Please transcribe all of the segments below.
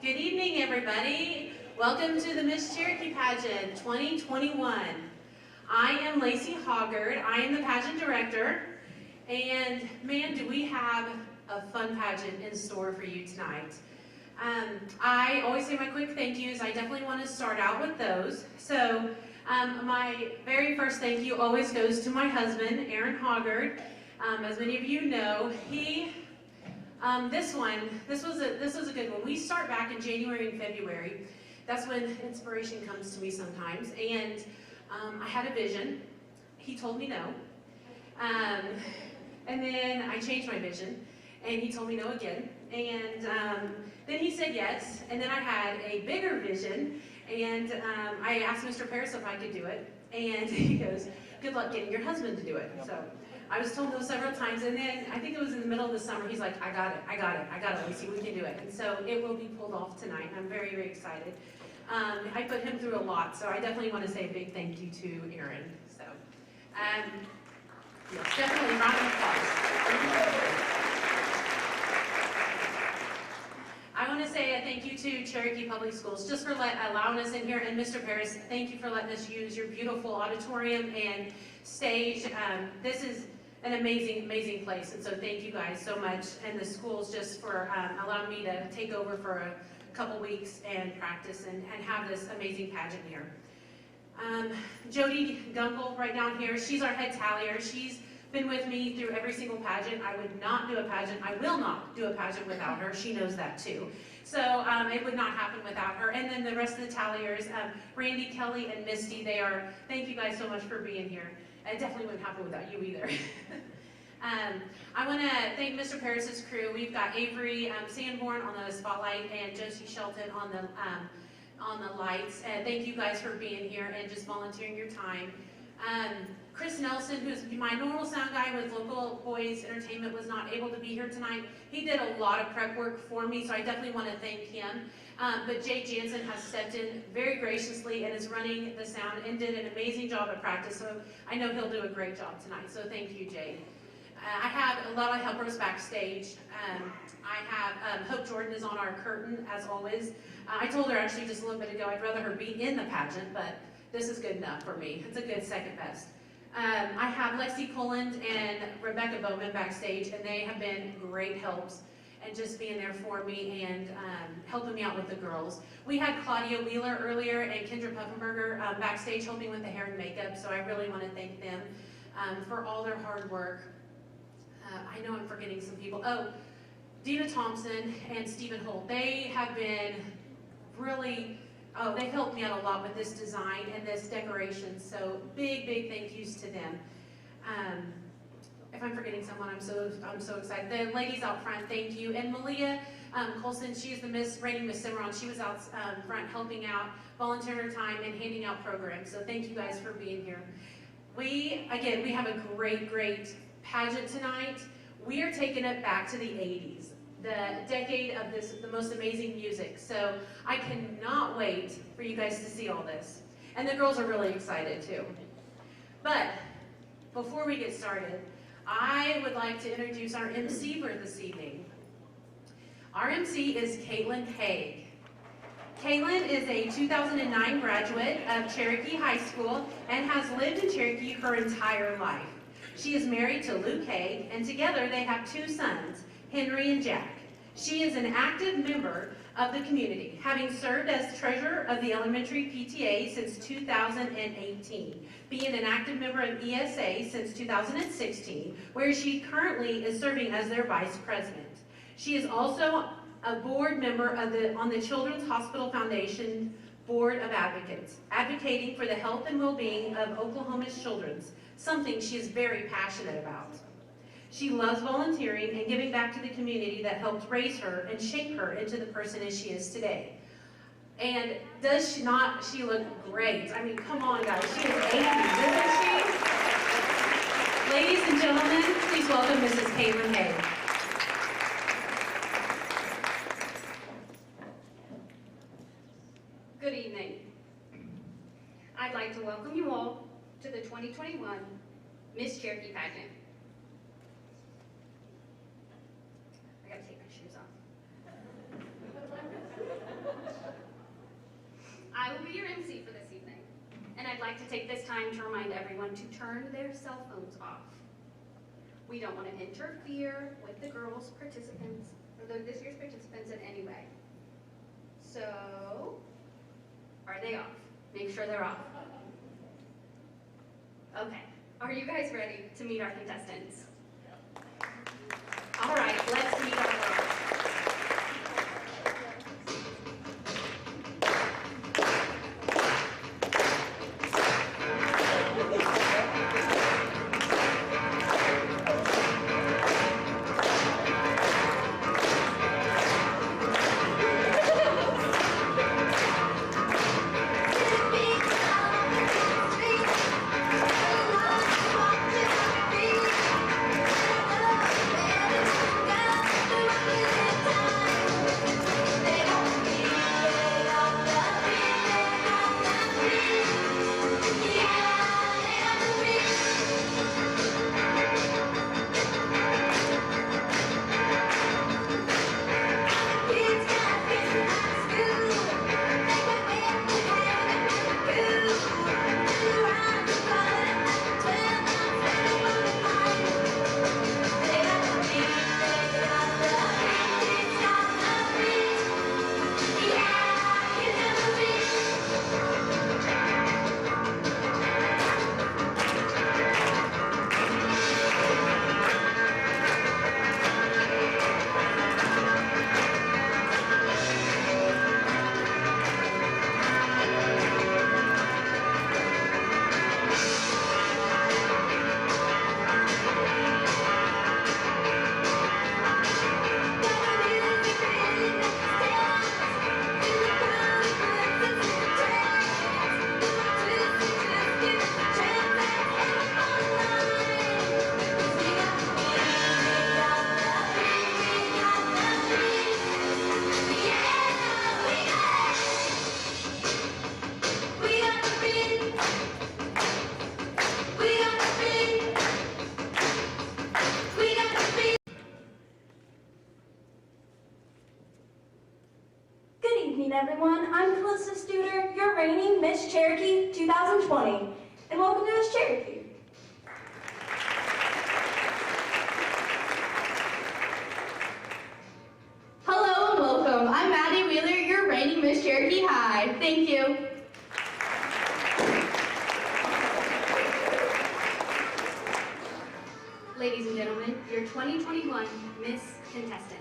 Good evening, everybody. Welcome to the Miss Cherokee Pageant 2021. I am Lacey Hoggard. I am the pageant director. And man, do we have a fun pageant in store for you tonight. I always say my quick thank yous. I definitely want to start out with those. So my very first thank you always goes to my husband, Aaron Hoggard. As many of you know, this was a good one. We start back in January and February. That's when inspiration comes to me sometimes. And I had a vision. He told me no. And then I changed my vision. And he told me no again. And then he said yes. And then I had a bigger vision. And I asked Mr. Paris if I could do it. And he goes, good luck getting your husband to do it. So I was told no several times. And then I think it was in the middle of the summer. He's like, I got it, Lacey, we can do it. And so it will be pulled off tonight. And I'm very, very excited. I put him through a lot. So I definitely want to say a big thank you to Aaron. So yes, definitely a round of applause. I want to say a thank you to Cherokee Public Schools just for allowing us in here, and Mr. Paris, thank you for letting us use your beautiful auditorium and stage. This is an amazing, amazing place, and so thank you guys so much, and the schools just for allowing me to take over for a couple weeks and practice and have this amazing pageant here. Jody Gunkel right down here, she's our head tallier. She's been with me through every single pageant. I would not do a pageant. I will not do a pageant without her. She knows that too. So it would not happen without her. And then the rest of the talliers, Randy, Kelly, and Misty, thank you guys so much for being here. It definitely wouldn't happen without you either. I want to thank Mr. Paris's crew. We've got Avery Sanborn on the spotlight and Josie Shelton on the lights. And thank you guys for being here and just volunteering your time. Chris Nelson, who's my normal sound guy with Local Boys Entertainment, was not able to be here tonight. He did a lot of prep work for me, so I definitely want to thank him. But Jake Jansen has stepped in very graciously and is running the sound and did an amazing job at practice, so I know he'll do a great job tonight, so thank you, Jake. I have a lot of helpers backstage. I have Hope Jordan is on our curtain, as always. I told her actually just a little bit ago I'd rather her be in the pageant, but this is good enough for me. It's a good second best. I have Lexi Poland and Rebecca Bowman backstage, and they have been great helps and just being there for me and helping me out with the girls. We had Claudia Wheeler earlier and Kendra Puffenberger backstage helping with the hair and makeup, so I really want to thank them for all their hard work. I know I'm forgetting some people. Oh, Dina Thompson and Stephen Holt. They have been really, they've helped me out a lot with this design and this decoration, so big, big thank yous to them. If I'm forgetting someone, I'm so excited. The ladies out front, thank you. And Malia Colson, she's the reigning Miss Cimarron. She was out front helping out, volunteering her time, and handing out programs, so thank you guys for being here. We have a great, great pageant tonight. We are taking it back to the 80s. The decade of the most amazing music. So I cannot wait for you guys to see all this. And the girls are really excited too. But before we get started, I would like to introduce our MC for this evening. Our MC is Caitlin Haig. Caitlin is a 2009 graduate of Cherokee High School and has lived in Cherokee her entire life. She is married to Luke Haig, and together they have two sons, Henry and Jack. She is an active member of the community, having served as treasurer of the elementary PTA since 2018, being an active member of ESA since 2016, where she currently is serving as their vice president. She is also a board member on the Children's Hospital Foundation Board of Advocates, advocating for the health and well-being of Oklahoma's children, something she is very passionate about. She loves volunteering and giving back to the community that helped raise her and shape her into the person as she is today. And does she not, she look great? I mean, come on guys, she is 80, isn't she? Ladies and gentlemen, please welcome Mrs. Caitlin Haig. Good evening. I'd like to welcome you all to the 2021 Miss Cherokee Pageant. I gotta take my shoes off. be your MC for this evening. And I'd like to take this time to remind everyone to turn their cell phones off. We don't want to interfere with the girls' participants, or this year's participants in any way. So, are they off? Make sure they're off. Okay, are you guys ready to meet our contestants? All right, let's meet our girls. Everyone, I'm Calista Studer, your reigning Miss Cherokee 2020, and welcome to Miss Cherokee. Hello and welcome. I'm Maddie Wheeler, your reigning Miss Cherokee High. Thank you. Ladies and gentlemen, your 2021 Miss Contestants.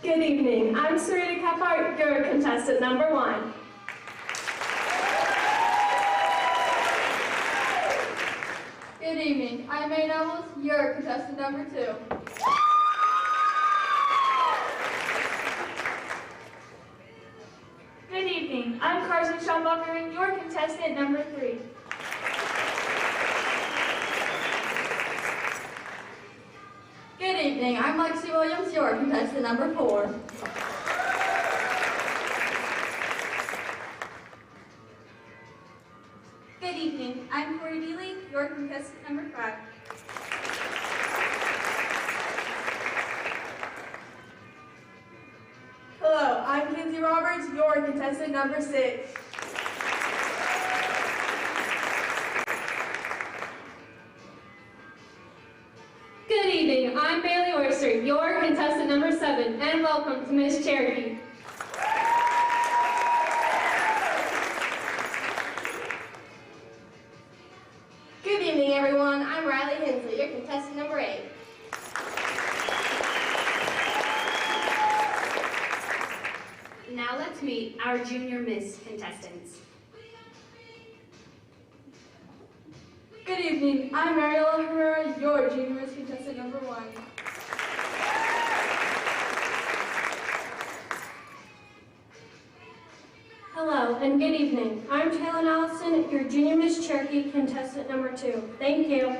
Good evening, I'm Sarita Kephart, your contestant number 1. Good evening. I'm May Nobles, your contestant number 2. Good evening, I'm Carson Schombacher, your contestant number 3. Good evening. I'm Lexi Williams, your contestant number 4. Good evening, I'm Corey Dealey, your contestant number 5. Hello, I'm Kinsey Roberts, your contestant number 6. Good evening, I'm Bailey Oyster, your contestant number 7, and welcome to Miss Cherokee. Good evening, everyone. I'm Riley Hensley, your contestant number 8. Now let's meet our junior Miss contestants. Good evening, I'm Mariela Herrera, your junior Miss contestant number 1. Hello, and good evening. I'm Taylor Allison, your junior Miss Cherokee contestant number 2. Thank you.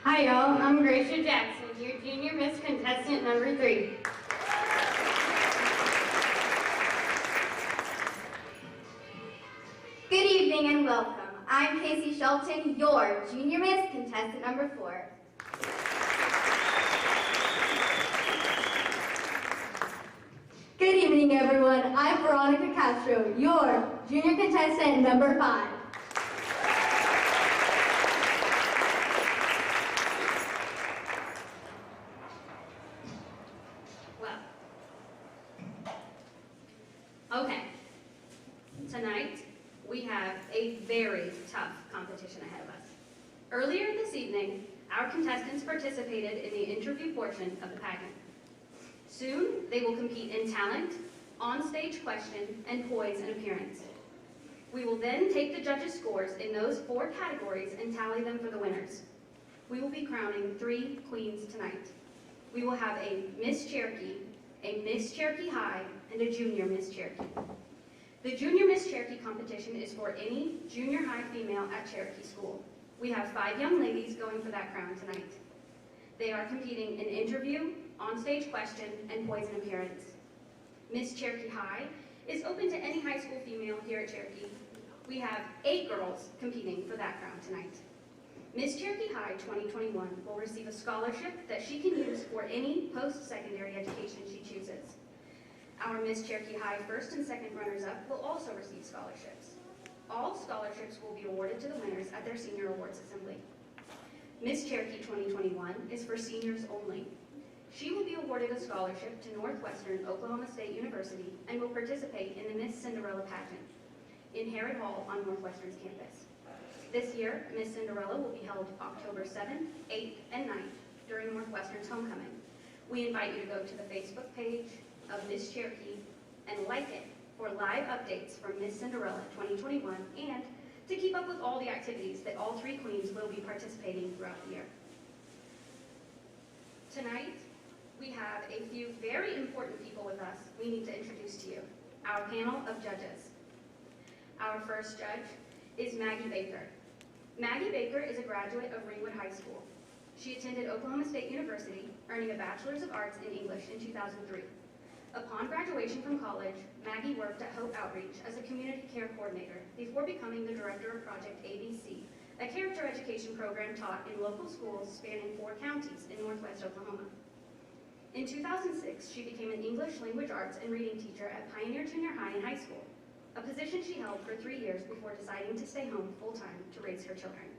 Hi, y'all. I'm Gracia Jackson, your junior Miss contestant number 3. Good evening and welcome. I'm Casey Shelton, your Junior Miss contestant number 4. Good evening, everyone. I'm Veronica Castro, your junior contestant number 5. Well, okay. Tonight, we have a very tough competition ahead of us. Earlier this evening, our contestants participated in the interview portion of the pageant. Soon, they will compete in talent, on-stage question, and poise and appearance. We will then take the judges' scores in those 4 categories and tally them for the winners. We will be crowning 3 queens tonight. We will have a Miss Cherokee, a Miss Cherokee High, and a Junior Miss Cherokee. The Junior Miss Cherokee competition is for any junior high female at Cherokee School. We have 5 young ladies going for that crown tonight. They are competing in interview, on-stage question, and poise and appearance. Miss Cherokee High is open to any high school female here at Cherokee. We have 8 girls competing for that crown tonight. Miss Cherokee High 2021 will receive a scholarship that she can use for any post-secondary education she chooses. Our Miss Cherokee High first and second runners-up will also receive scholarships. All scholarships will be awarded to the winners at their Senior Awards Assembly. Miss Cherokee 2021 is for seniors only. She will be awarded a scholarship to Northwestern Oklahoma State University and will participate in the Miss Cinderella pageant in Harrod Hall on Northwestern's campus. This year, Miss Cinderella will be held October 7th, 8th, and 9th during Northwestern's homecoming. We invite you to go to the Facebook page of Miss Cherokee and like it for live updates from Miss Cinderella 2021 and to keep up with all the activities that all 3 queens will be participating throughout the year. Tonight, we have a few very important people with us we need to introduce to you, our panel of judges. Our first judge is Maggie Baker. Maggie Baker is a graduate of Ringwood High School. She attended Oklahoma State University, earning a Bachelor's of Arts in English in 2003. Upon graduation from college, Maggie worked at Hope Outreach as a community care coordinator before becoming the director of Project ABC, a character education program taught in local schools spanning 4 counties in northwest Oklahoma. In 2006, she became an English language arts and reading teacher at Pioneer Junior High and High School, a position she held for 3 years before deciding to stay home full-time to raise her children.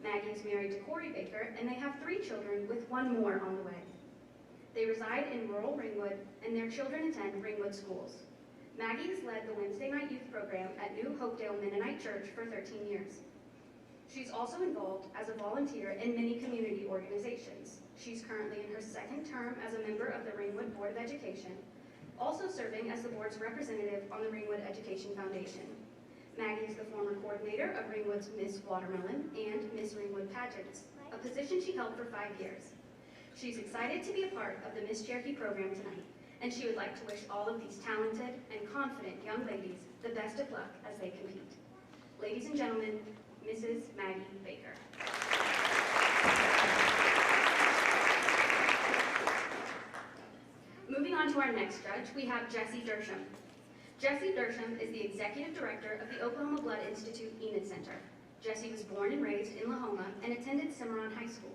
Maggie is married to Corey Baker, and they have 3 children with 1 more on the way. They reside in rural Ringwood, and their children attend Ringwood schools. Maggie has led the Wednesday night youth program at New Hopedale Mennonite Church for 13 years. She's also involved as a volunteer in many community organizations. She's currently in her 2nd term as a member of the Ringwood Board of Education, also serving as the board's representative on the Ringwood Education Foundation. Maggie is the former coordinator of Ringwood's Miss Watermelon and Miss Ringwood pageants, a position she held for 5 years. She's excited to be a part of the Miss Cherokee program tonight, and she would like to wish all of these talented and confident young ladies the best of luck as they compete. Ladies and gentlemen, Mrs. Maggie Baker. Moving on to our next judge, we have Jessie Dersham. Jessie Dersham is the executive director of the Oklahoma Blood Institute Enid Center. Jessie was born and raised in Lahoma and attended Cimarron High School.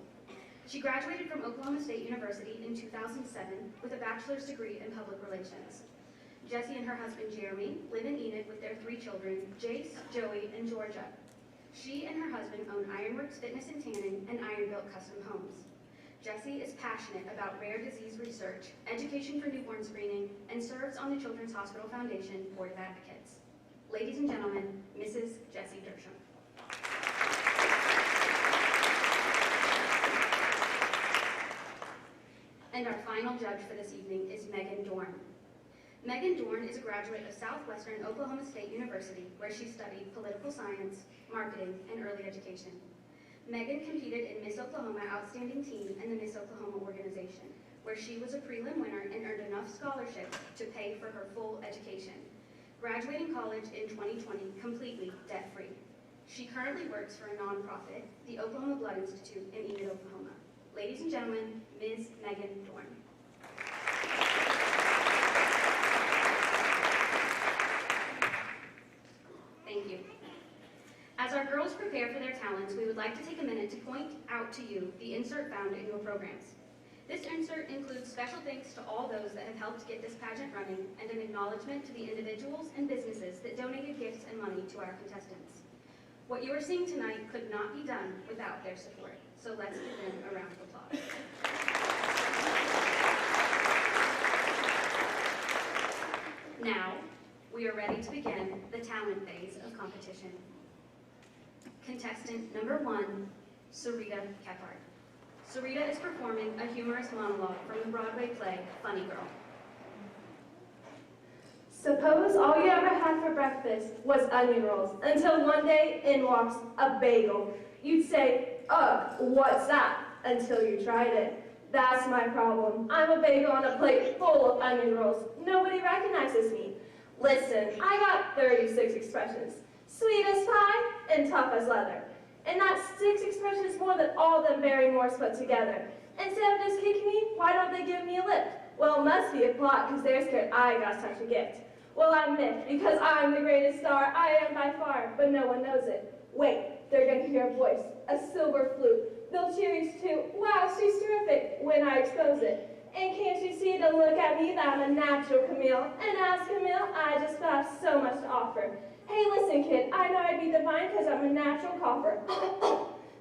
She graduated from Oklahoma State University in 2007 with a bachelor's degree in public relations. Jessie and her husband Jeremy live in Enid with their 3 children, Jace, Joey, and Georgia. She and her husband own Ironworks Fitness and Tanning and Iron-Built Custom Homes. Jessie is passionate about rare disease research, education for newborn screening, and serves on the Children's Hospital Foundation Board of Advocates. Ladies and gentlemen, Mrs. Jessie Dersham. And our final judge for this evening is Megan Dorn. Megan Dorn is a graduate of Southwestern Oklahoma State University, where she studied political science, marketing, and early education. Megan competed in Miss Oklahoma Outstanding Teen and the Miss Oklahoma organization, where she was a prelim winner and earned enough scholarships to pay for her full education, graduating college in 2020 completely debt-free. She currently works for a nonprofit, the Oklahoma Blood Institute in Enid, Oklahoma. Ladies and gentlemen, Ms. Megan Dorn. Thank you. As our girls girls prepare for their talents, we would like to take a minute to point out to you the insert found in your programs. This insert includes special thanks to all those that have helped get this pageant running and an acknowledgement to the individuals and businesses that donated gifts and money to our contestants. What you are seeing tonight could not be done without their support, so let's give them a round of applause. Now, we are ready to begin the talent phase of competition. Contestant number 1, Sarita Kephart. Sarita is performing a humorous monologue from the Broadway play, Funny Girl. Suppose all you ever had for breakfast was onion rolls, until one day in walks a bagel. You'd say, ugh, what's that? Until you tried it. That's my problem. I'm a bagel on a plate full of onion rolls. Nobody recognizes me. Listen, I got 36 expressions. Sweet as pie and tough as leather. And that's 6 expressions more than all them Barrymores put together. Instead of just kicking me, why don't they give me a lift? Well, it must be a plot, because they're scared I got such a gift. Well, I'm miffed, because I'm the greatest star. I am by far, but no one knows it. Wait, they're going to hear a voice, a silver flute. They'll cheer too. Wow, she's terrific when I expose it. And can't you see to look at me that I'm a natural Camille? And as Camille, I just have so much to offer. Hey, listen, kid, I know I'd be divine because I'm a natural cougher.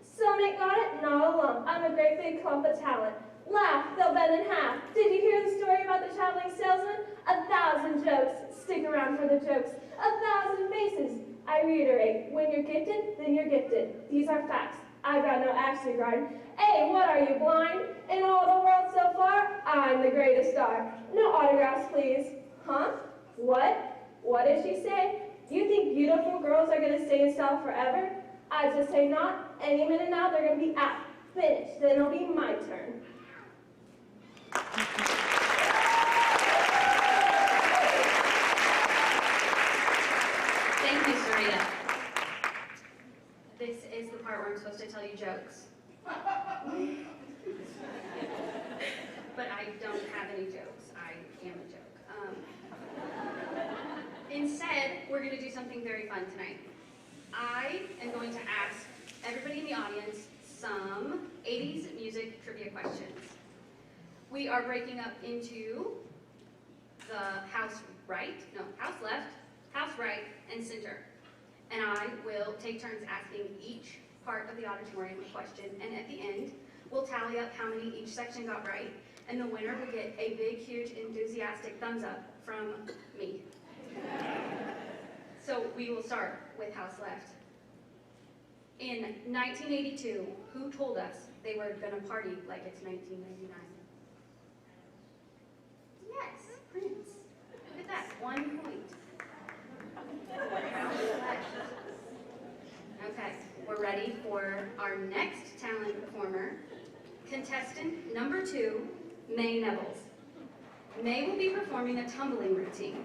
Some ain't got it, not a lump. I'm a great big clump of talent. Laugh, they'll bend in half. Did you hear the story about the traveling salesman? 1,000 jokes. Stick around for the jokes. 1,000 faces. I reiterate, when you're gifted, then you're gifted. These are facts. I've got no axe to grind. Hey, what are you, blind? In all the world so far, I'm the greatest star. No autographs, please. Huh? What? What did she say? You think beautiful girls are going to stay in style forever? I just say not. Any minute now, they're going to be out. Finished. Then it'll be my turn. Thank you, Sarita. This is the part where I'm supposed to tell you jokes. But I don't have any jokes. I am a joke. Instead, we're going to do something very fun tonight. I am going to ask everybody in the audience some 80s music trivia questions. We are breaking up into the house left, house right, and center. And I will take turns asking each part of the auditorium a question, and at the end, we'll tally up how many each section got right, and the winner will get a big, huge, enthusiastic thumbs up from me. So we will start with house left. In 1982, who told us they were going to party like it's 1999? Yes, Prince. Look at that, 1 point. Okay, we're ready for our next talent performer. Contestant number 2, May Nevels. May will be performing a tumbling routine.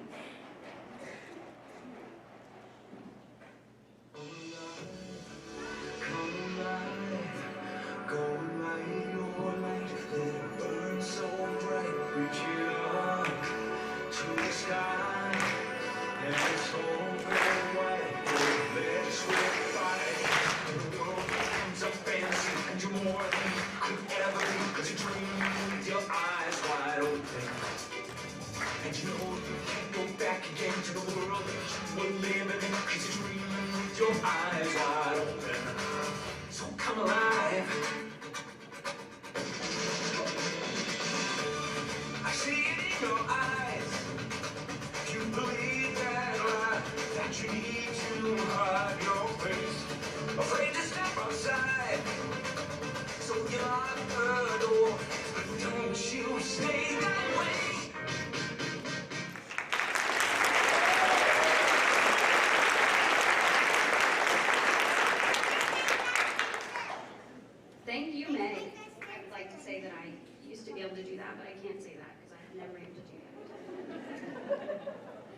Thank you, May. I would like to say that I used to be able to do that, but I can't say that because I've never been able to do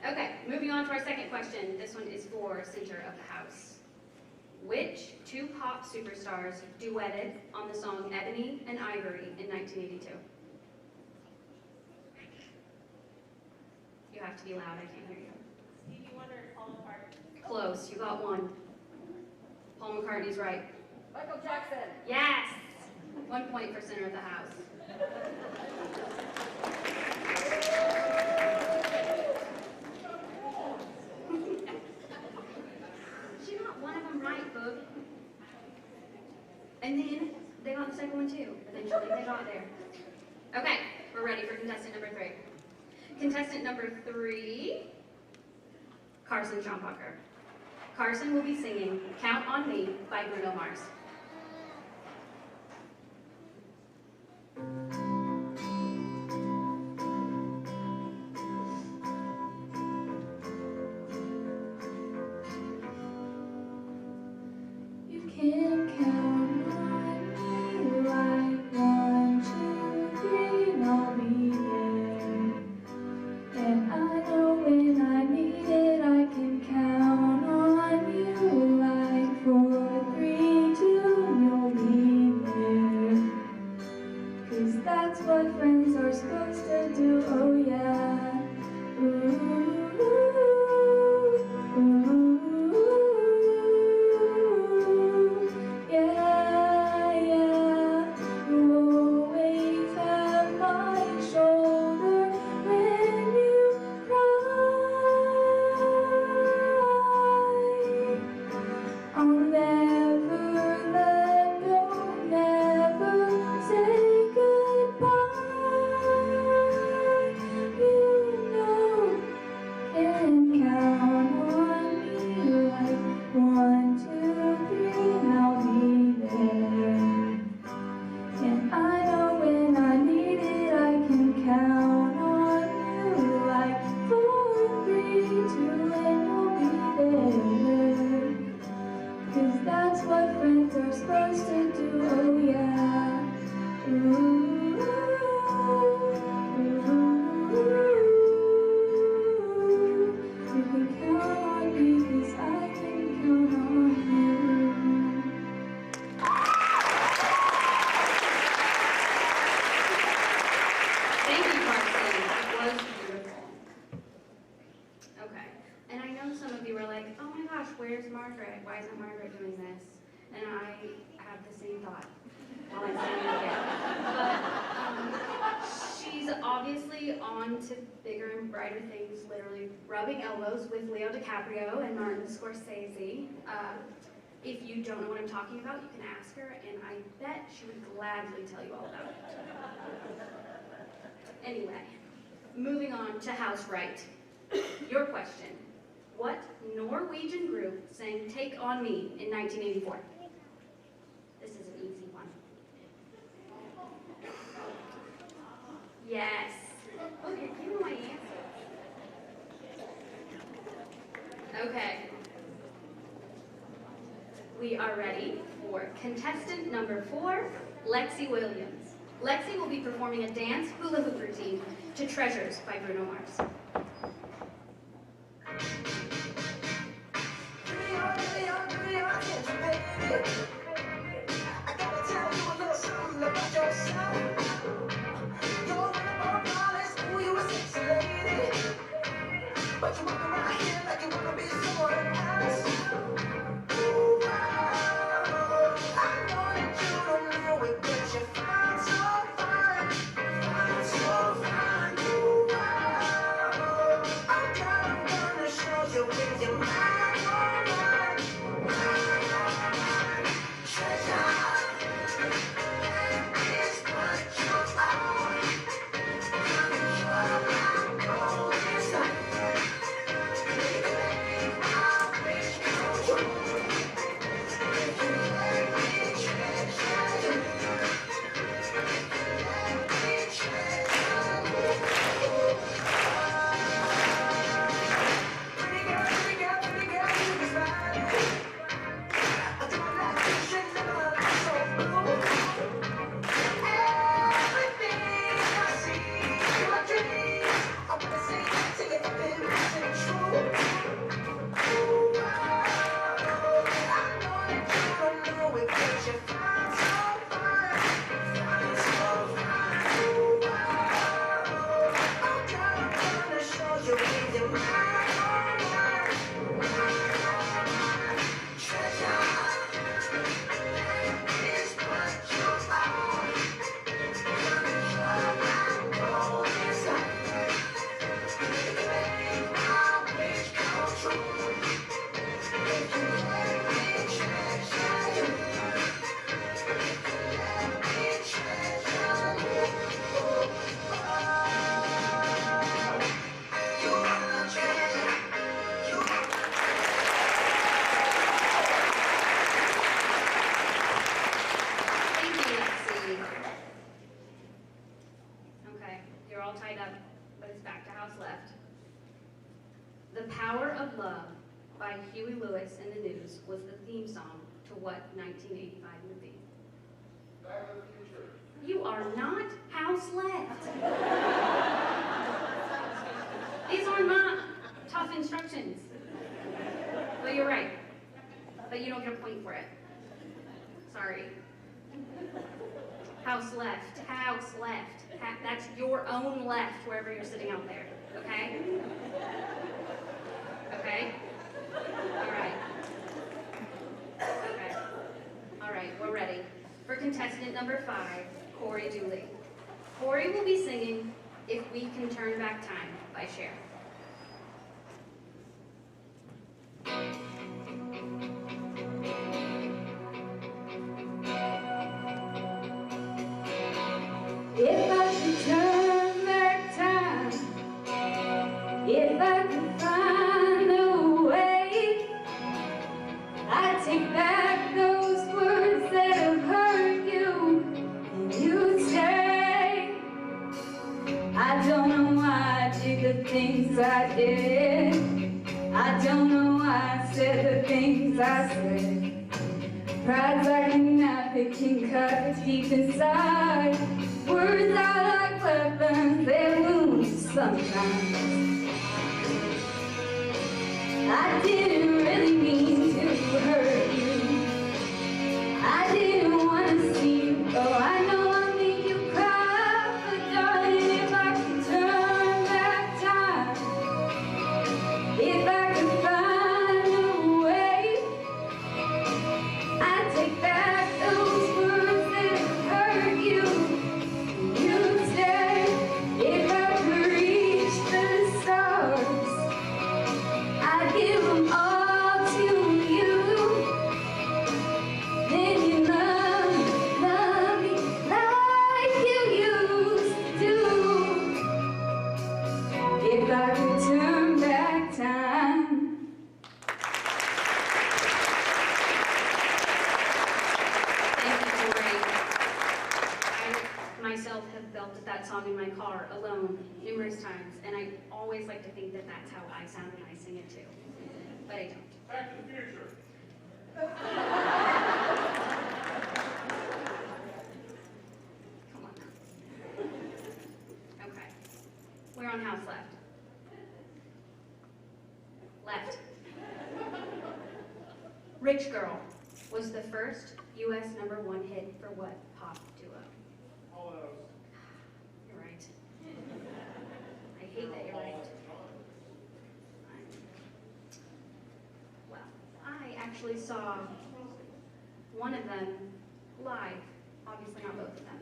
that. Okay, moving on to our second question. This one is for center of the house. Which 2 pop superstars duetted on the song Ebony and Ivory in 1982? You have to be loud, I can't hear you. Stevie Wonder and Paul McCartney. Close, you got 1. Paul McCartney's right. Michael Jackson. Yes! 1 point for center of the house. She got one of them right, Boog. And then they got the second one too. Eventually they got there. Okay, we're ready for contestant number 3. Contestant number 3, Carson Schombacher. Carson will be singing Count on Me by Bruno Mars. You can count on me like 1, 2, 3, and I'll be there. And I know when I need it, I can count on you like 4, 3, 2, and you'll be there. 'Cause that's what friends are supposed to do, oh yeah. Ooh. Yeah, yeah, you always have my shoulder when you cry. I'll never let go, never say goodbye. You know, can count on me like 1, 2, 3, and I'll be there. And I know when I need it, I can count on you like 4, 3, 2, and you'll be there. 'Cause that's what friends are supposed to do, oh yeah. Ooh, you can count on me 'cause I can count on you. Thank you, Carson. That was beautiful. Okay. And I know some of you were like, oh my gosh, where's Margaret? Why isn't Margaret doing this? And I have the same thought while I'm saying it again. But she's obviously on to bigger and brighter things, literally rubbing elbows with Leo DiCaprio and Martin Scorsese. If you don't know what I'm talking about, you can ask her, and I bet she would gladly tell you all about it. Anyway, moving on to House Right. Your question. What Norwegian group sang Take On Me in 1984? This is an easy one. Yes. Okay, you know my answer. Okay. We are ready for contestant number 4, Lexi Williams. Lexi will be performing a dance hula hoop routine to Treasures by Bruno Mars. But you walk around here like you wanna be someone else. Ooh, wow. I know that you don't know it, but you find so fine, find so fine. Ooh, wow. what 1985 movie? Back to the Future. You are not house left. These are not tough instructions. But you're right. But you don't get a point for it. Sorry. House left. House left. That's your own left, wherever you're sitting out there. Okay? Okay? All right. Okay. All right, we're ready. For contestant number 5, Corey Dooley. Corey will be singing If We Can Turn Back Time by Cher. If I could turn back time, if I could find a way, I'd take back those words that have hurt you, and you'd stay. I don't know why I did the things I did. I don't know why I said the things I said. Pride's like a knife, it can cut deep inside. Words are like weapons, they wound sometimes. I didn't really mean to hurt you. I didn't want to see you go. I know I made you cry, but darling, if I could turn back time, if I could find a way, I'd take back those words that hurt you. You'd stay. If I could reach the stars, I'd give them all to you. Then you love me like you used to do. If I could turn back time. Thank you, Corey. I myself have belted that song in my car alone numerous times, and I always like to think that that's how I sound when I sing it too. But I don't. Back to the Future. Come on. Okay. We're on house left. Left. Rich Girl was the first U.S. #1 hit for what pop duo? All those. You're right. I hate that you're right. Well, I actually saw one of them live. Obviously not both of them.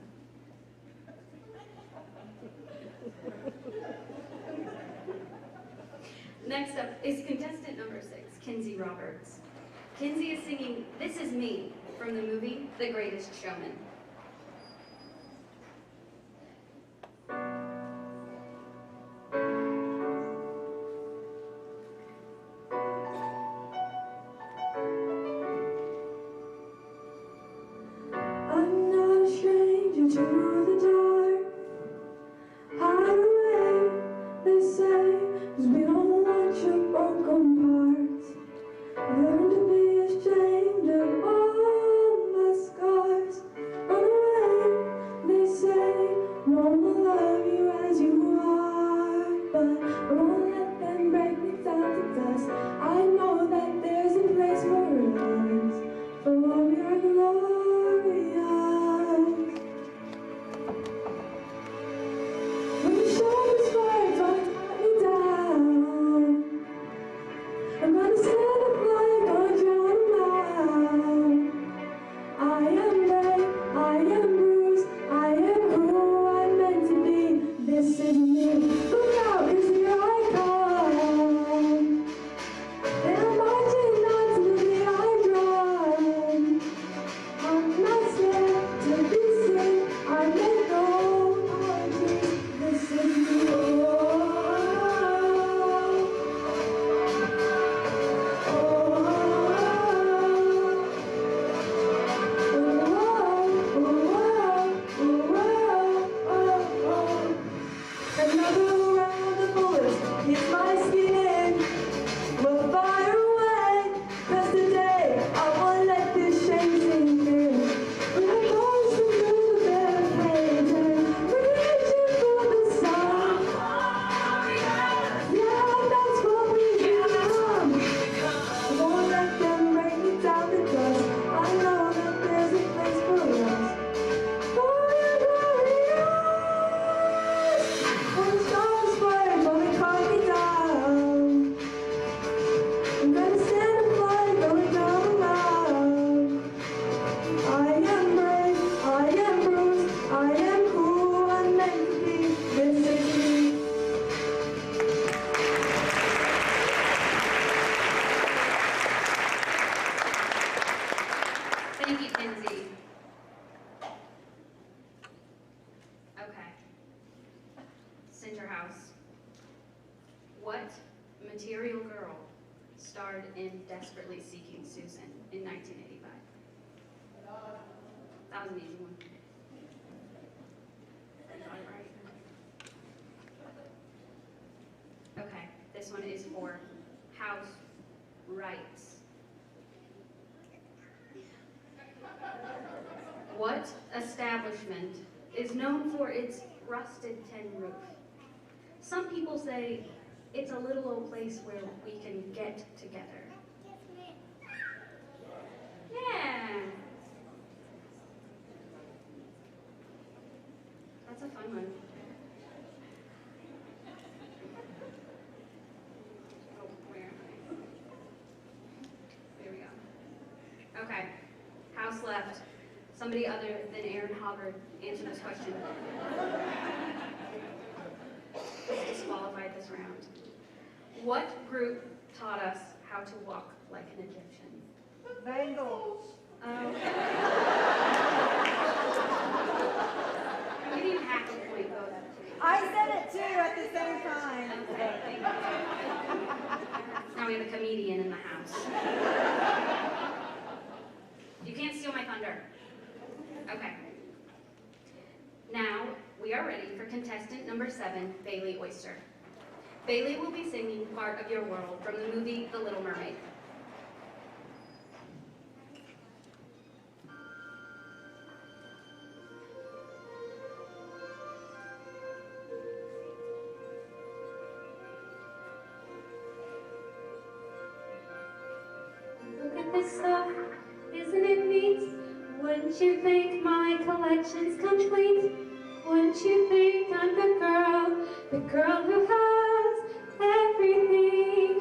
Next up is contestant number 6, Kinsey Roberts. Kinsey is singing This Is Me from the movie The Greatest Showman. I'm not a stranger to the dark. Hide away, they say, 'cause we don't want your broken parts. Learn to be ashamed of all my scars. Kinsey. Okay. Center House. What material girl starred in Desperately Seeking Susan in 1985? That was an easy one. You got it right. Okay, this one is for house rights. What establishment is known for its rusted tin roof? Some people say it's a little old place where we can get together. Yeah. That's a fun one. Oh, where am I? There we go. Okay. House left. Somebody other than Aaron Hoggard answer this question. Disqualified this round. What group taught us how to walk like an Egyptian? Bengals. I'm giving you half a point, both. I said it too at the same time. Okay, thank you. Now we have a comedian in the house. You can't steal my thunder. Okay. Now we are ready for contestant number 7, Bailey Oyster. Bailey will be singing part of Your World from the movie The Little Mermaid. Look at this stuff, isn't it neat? Wouldn't you think my collection's complete? Wouldn't you think I'm the girl who has everything?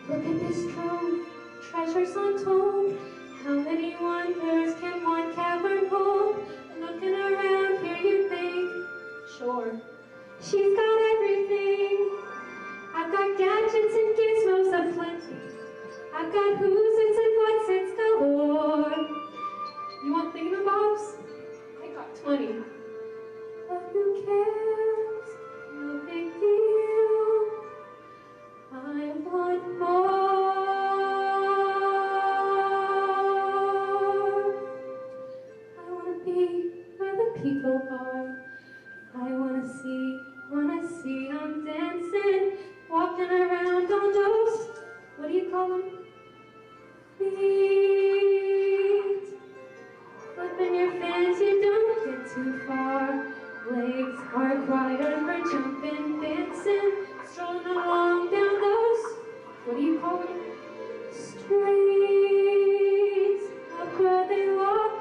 Look at this trove, treasures untold. How many wonders can one cavern hold? Looking around here you think, sure, she's got everything. I've got gadgets and gizmos aplenty. I've got who's its and what's its galore. You want thingamabobs? I got 20. But who cares? No big deal. I want more. I want to be where the people are. I want to see them dancing, walking around on those, what do you call them? Feet. Flipping your fans, you don't get too far. Legs are required for jumping, dancing, strolling along down those, what do you call them? Streets. Up where they walk,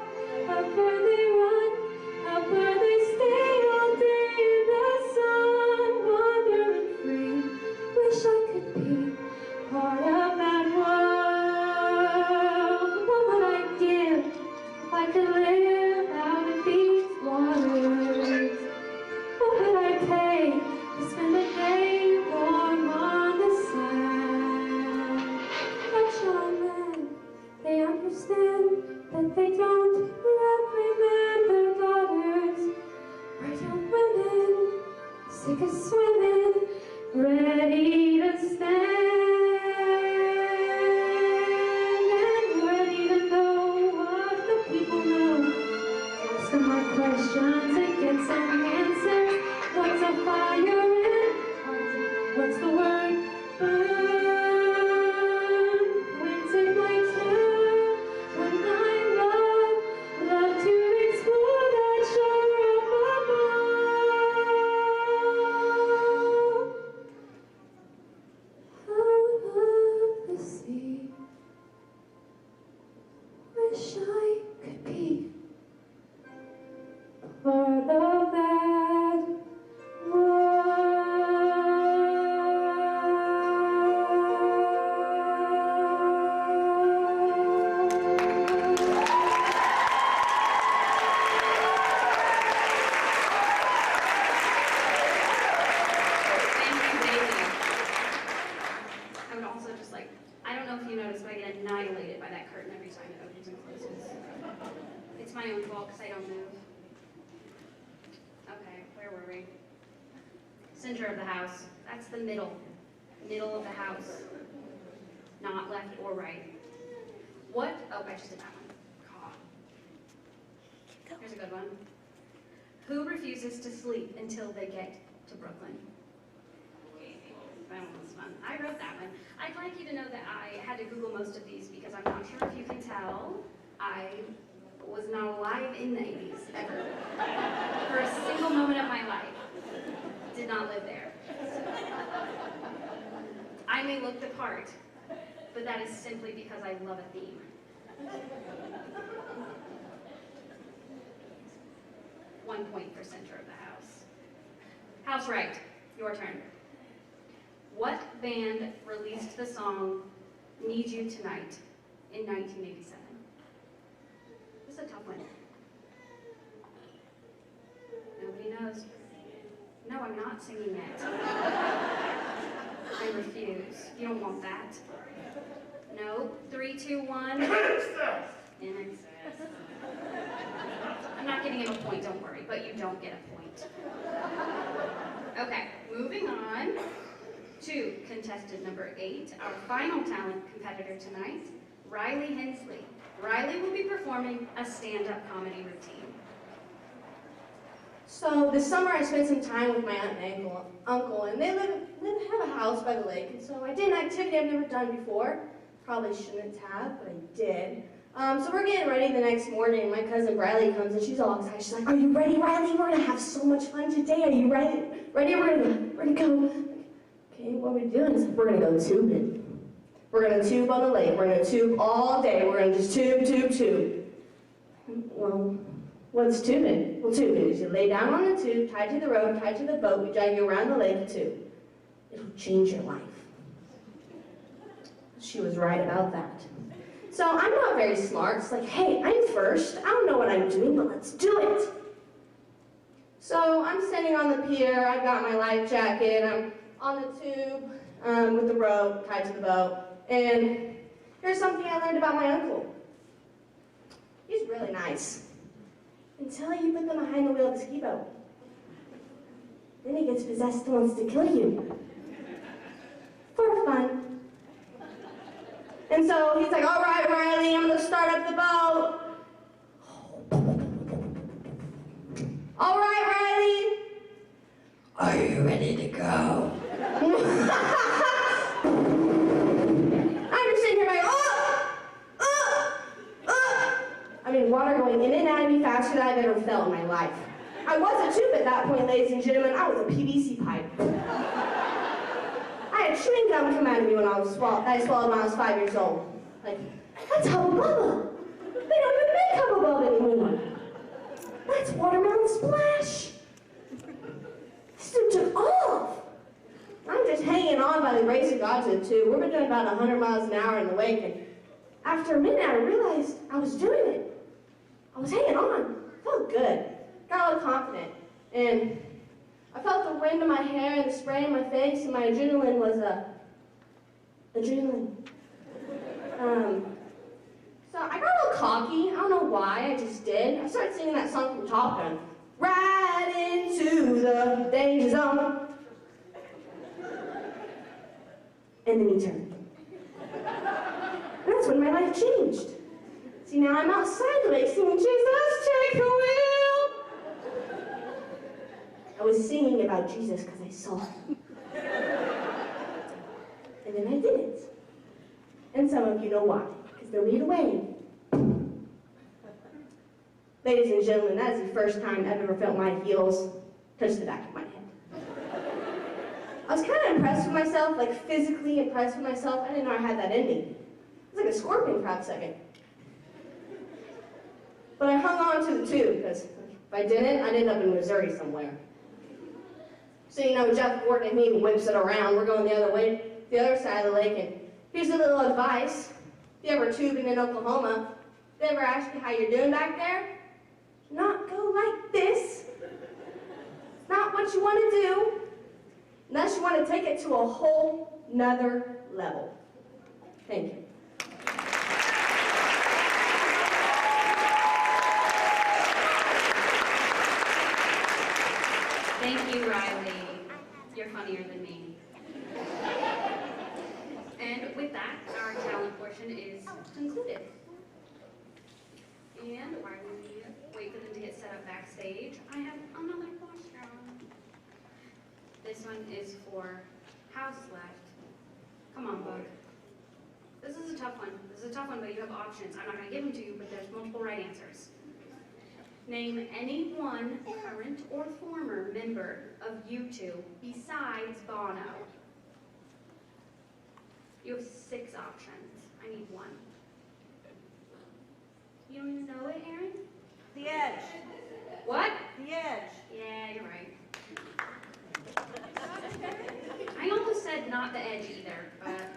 up where they run, up where they stay all day in the sun, wandering free. Wish I could be part of that world. What would I give if I could live out in these waters? What would I pay to spend a day warm on the sand? But young men, they understand that they don't reprimand their daughters. Or young women, sick of swimming, ready to stand and ready to know what the people know. Ask them my questions and get some answers. What's a fire and what's the word? Burn. When's it my turn? When I love to explore that shore up above. Out of the sea. Wish I could be part of that. my own fault because I don't move. Okay, where were we? Center of the house. That's the middle. Middle of the house. Not left or right. What? Oh, I just did that one. God. Here's a good one. Who refuses to sleep until they get to Brooklyn? That one was fun. I wrote that one. I'd like you to know that I had to Google most of these because I'm not sure if you can tell, I was not alive in the 80s ever. For a single moment of my life. Did not live there. I may look the part, but that is simply because I love a theme. One point for center of the house. House right, your turn. What band released the song Need You Tonight in 1987? This is a tough one. Nobody knows. No, I'm not singing it. I refuse. You don't want that. No. 3, 2, 1. In excess. I'm not giving him a point, don't worry, but you don't get a point. Okay, moving on to contestant number 8, our final talent competitor tonight, Riley Hensley. Riley will be performing a stand-up comedy routine. So this summer I spent some time with my aunt and uncle, and they have a house by the lake, and so I did an activity I've never done before. Probably shouldn't have, but I did. So we're getting ready the next morning. My cousin Riley comes and she's all excited. She's like, "Are you ready, Riley? We're gonna have so much fun today. Are you ready? Ready? We're gonna go." Okay, what are we doing? It's like, we're gonna go tubing. We're gonna tube on the lake. We're gonna tube all day. We're gonna just tube. Well, what's tubing? Well, tubing is you lay down on the tube, tied to the rope, tied to the boat. We drag you around the lake tube. It'll change your life. She was right about that. So I'm not very smart. It's like, hey, I'm first. I don't know what I'm doing, but let's do it. So I'm standing on the pier. I've got my life jacket. I'm on the tube with the rope tied to the boat. And here's something I learned about my uncle. He's really nice. Until you put them behind the wheel of the ski boat. Then he gets possessed and wants to kill you. For fun. And so he's like, "All right, Riley, I'm gonna start up the boat." "All right, Riley. Are you ready to go?" I'm just sitting here like, I mean, water going in and out of me faster than I've ever felt in my life. I was a tube at that point, ladies and gentlemen. I was a PVC pipe. I had chewing gum come out of me when I swallowed when I was 5 years old. Like, that's Hubba Bubba. They don't even make Hubba Bubba anymore. That's watermelon splash. This dude took off. I'm just hanging on by the grace of God to the tube. We were doing about 100 miles an hour in the wake, and after a minute I realized I was doing it. I was hanging on. Felt good. Got a little confident. And I felt the wind in my hair and the spray in my face, and my adrenaline was adrenaline. So I got a little cocky. I don't know why, I just did. I started singing that song from Top Gun. Right into the danger zone. And then he turned. And that's when my life changed. See, now I'm outside the lake singing, "Jesus, take the wheel." I was singing about Jesus because I saw him. And then I did it. And some of you know why, because they'll lead away. Ladies and gentlemen, that is the first time I've ever felt my heels touch the back of my head. I was kind of impressed with myself, like physically impressed with myself. I didn't know I had that in me. It was like a scorpion for a second. But I hung on to the tube, because if I didn't, I'd end up in Missouri somewhere. So, you know, Jeff Gordon and me whips it around. We're going the other way, the other side of the lake, and here's a little advice. If you ever tubing in Oklahoma, if they ever ask you how you're doing back there, not go like this. It's not what you want to do, unless you want to take it to a whole nother level. Thank you. one is for house left. Come on, Bug. This is a tough one. This is a tough one, but you have options. I'm not going to give them to you, but there's multiple right answers. Name any one current or former member of U2 besides Bono. You have 6 options. I need one. You don't even know it, Aaron? The Edge. What? The Edge. Yeah, you're right. I almost said not the Edge either, but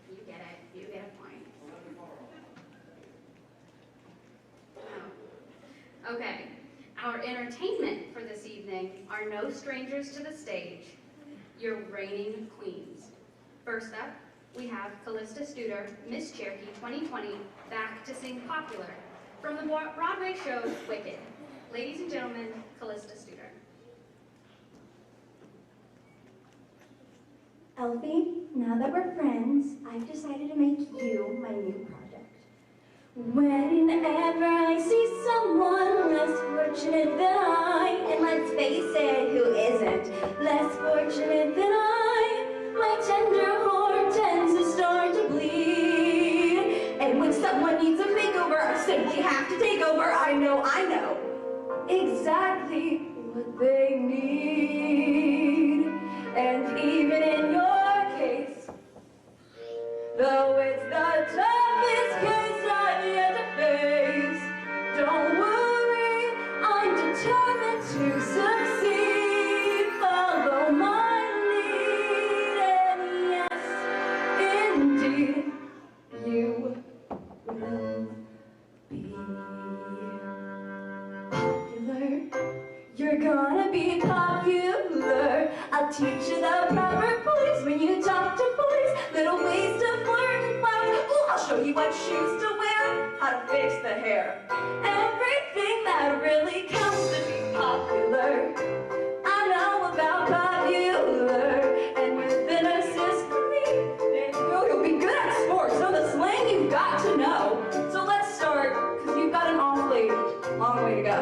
you get it. You get a point. Oh. Okay. Our entertainment for this evening are no strangers to the stage, your reigning queens. First up, we have Callista Studer, Miss Cherokee 2020, back to sing Popular from the Broadway show Wicked. Ladies and gentlemen, Callista Studer. Elfie, now that we're friends, I've decided to make you my new project. Whenever I see someone less fortunate than I, and let's face it, who isn't less fortunate than I, my tender heart tends to start to bleed. And when someone needs a makeover, I simply have to take over. I know exactly what they need. And even in your case, though it's the toughest case I've yet to face, don't worry, I'm determined to succeed. Follow my lead, and yes, indeed, you will be popular. You're gonna be popular. I'll teach you the proper voice when you talk to boys. Little ways to flirt and flout. Ooh, I'll show you what shoes to wear, how to fix the hair. Everything that really counts to be popular. I know about popular, and with an assist from me, you'll be good at sports. Know the slang you've got to know. So let's start, because you've got an awfully long way to go.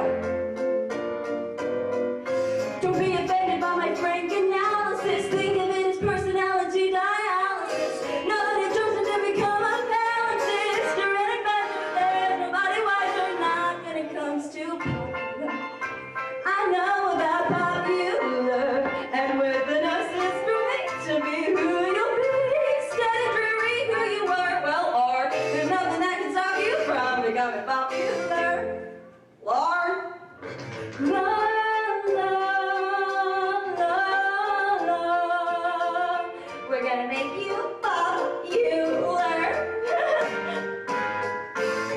Don't be offended by my frank analysis. Think of it as personality dialysis. Know that you've chosen to become a balancist. Or an adventure, there's nobody wiser. Not when it comes to popular. I know about popular, and with an assist from me to be who you'll be. Steady, dreary, who you were, well, or there's nothing that can stop you from becoming popular. Lord. We're gonna make you popular.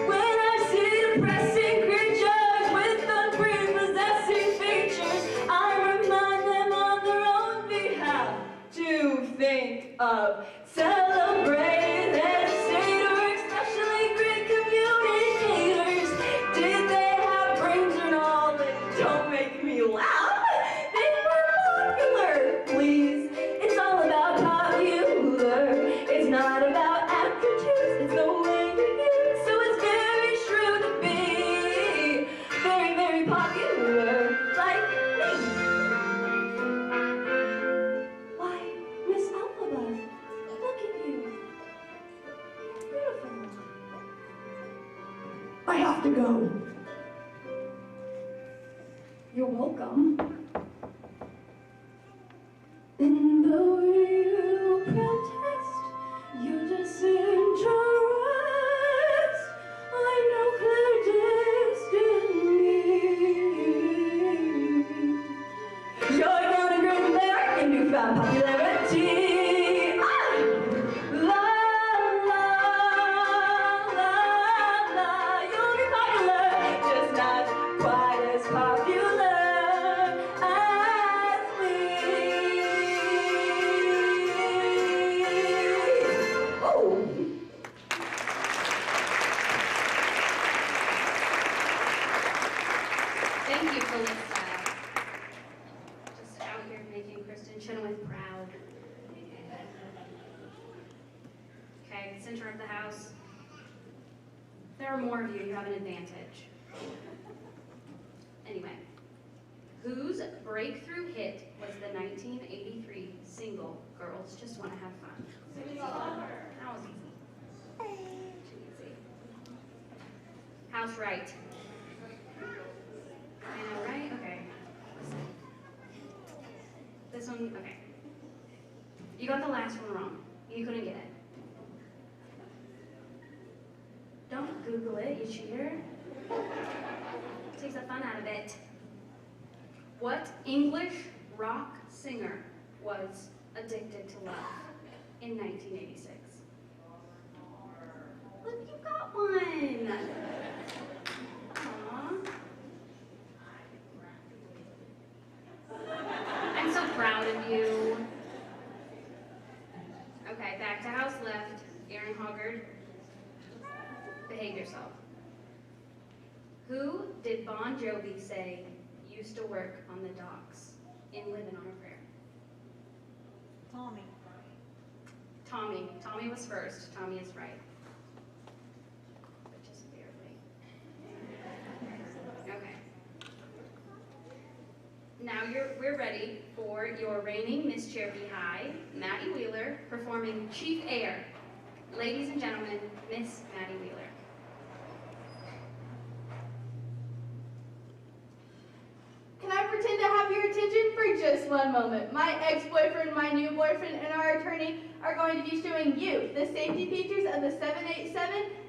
When I see depressing creatures with unprepossessing features, I remind them on their own behalf to think of, celebrate, educate, or especially great communicators. Did they have brains or knowledge? Don't make me laugh. They were popular, please. It's all about popular. It's not about aptitudes. It's the way you use. So it's very shrewd to be very, very popular, like me. Why, Miss Alphabet, look at you. Beautiful. I have to go. You're welcome. And though you protest, you just seem to rest. I know clandestiny. You're not a great American, you found popularity. La, la, la, la. You'll be popular, just not quite as popular as me. Oh. Thank you, Callista. Just out here making Kristen Chenoweth proud. Okay, center of the house. There are more of you, you have an advantage. Anyway, Whose breakthrough hit was the 1983 single, Girls Just Wanna Have Fun? That was easy. Too easy. House right. I know, right? Okay. This one, okay. You got the last one wrong. You couldn't get it. Don't Google it, you cheater. Takes the fun out of it. What English rock singer was addicted to love in 1986? Look, you got one. Aw. I'm so proud of you. Okay, back to house left. Aaron Hoggard. Behave yourself. Who did Bon Jovi say used to work on the docks in Living on a Prayer? Tommy. Tommy. Tommy was first. Tommy is right. But just barely. Okay. Now we're ready for your reigning Miss Cherokee High, Maddie Wheeler, performing Chief Air. Ladies and gentlemen, Miss Maddie Wheeler. Can I pretend to have your attention for just one moment? My ex-boyfriend, my new boyfriend, and our attorney are going to be showing you the safety features of the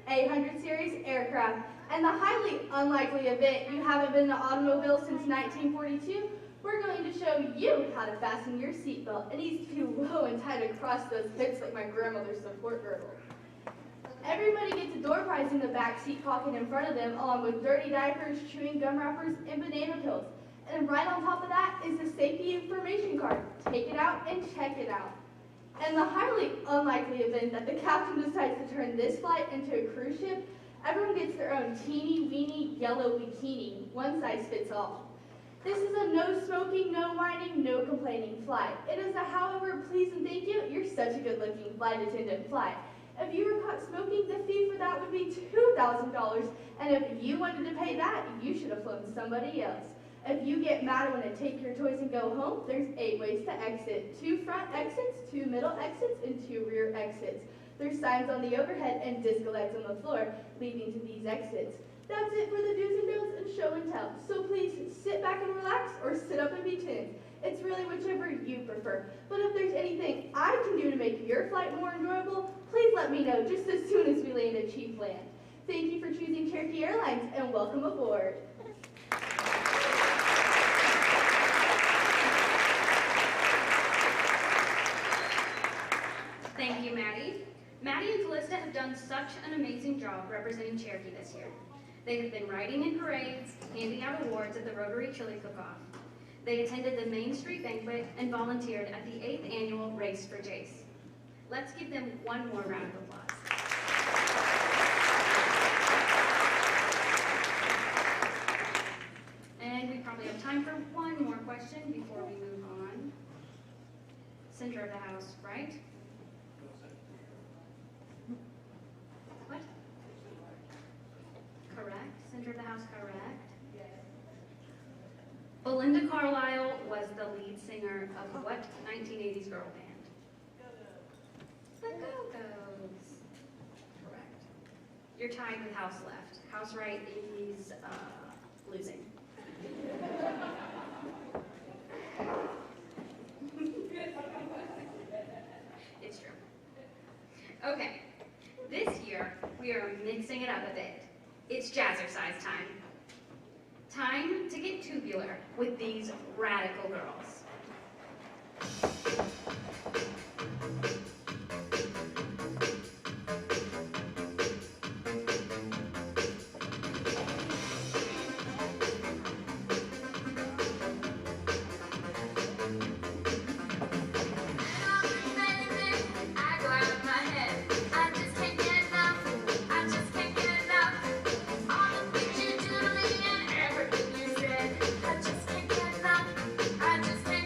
787-800 series aircraft. And the highly unlikely event you haven't been in an automobile since 1942, we're going to show you how to fasten your seatbelt. It needs to be low and tight across those hips like my grandmother's support girdle. Everybody gets a door prize in the back seat pocket in front of them, along with dirty diapers, chewing gum wrappers, and banana peels. And right on top of that is the safety information card. Take it out and check it out. And the highly unlikely event that the captain decides to turn this flight into a cruise ship, everyone gets their own teeny weeny yellow bikini. One size fits all. This is a no smoking, no whining, no complaining flight. It is a however please and thank you, you're such a good looking flight attendant flight. If you were caught smoking, the fee for that would be $2,000. And if you wanted to pay that, you should have flown somebody else. If you get mad when I take your toys and go home, there's 8 ways to exit. 2 front exits, 2 middle exits, and 2 rear exits. There's signs on the overhead and disco lights on the floor leading to these exits. That's it for the do's and don'ts and show and tell. So please sit back and relax or sit up and be tuned. It's really whichever you prefer. But if there's anything I can do to make your flight more enjoyable, please let me know just as soon as we land at Chief Land. Thank you for choosing Cherokee Airlines and welcome aboard. Thank you, Maddie. Maddie and Callista have done such an amazing job representing Cherokee this year. They have been riding in parades, handing out awards at the Rotary Chili Cook-Off. They attended the Main Street Banquet and volunteered at the 8th annual Race for Jace. Let's give them one more round of applause. And we probably have time for one more question before we move on. Center of the house, right? What? Correct. Center of the house, correct. Belinda Carlisle was the lead singer of what 1980s girl band? The Go-Go's. Correct. You're tied with house left. House right is losing. It's true. Okay. This year, we are mixing it up a bit. It's jazzercise time. Time to get tubular with these radical girls. I just can't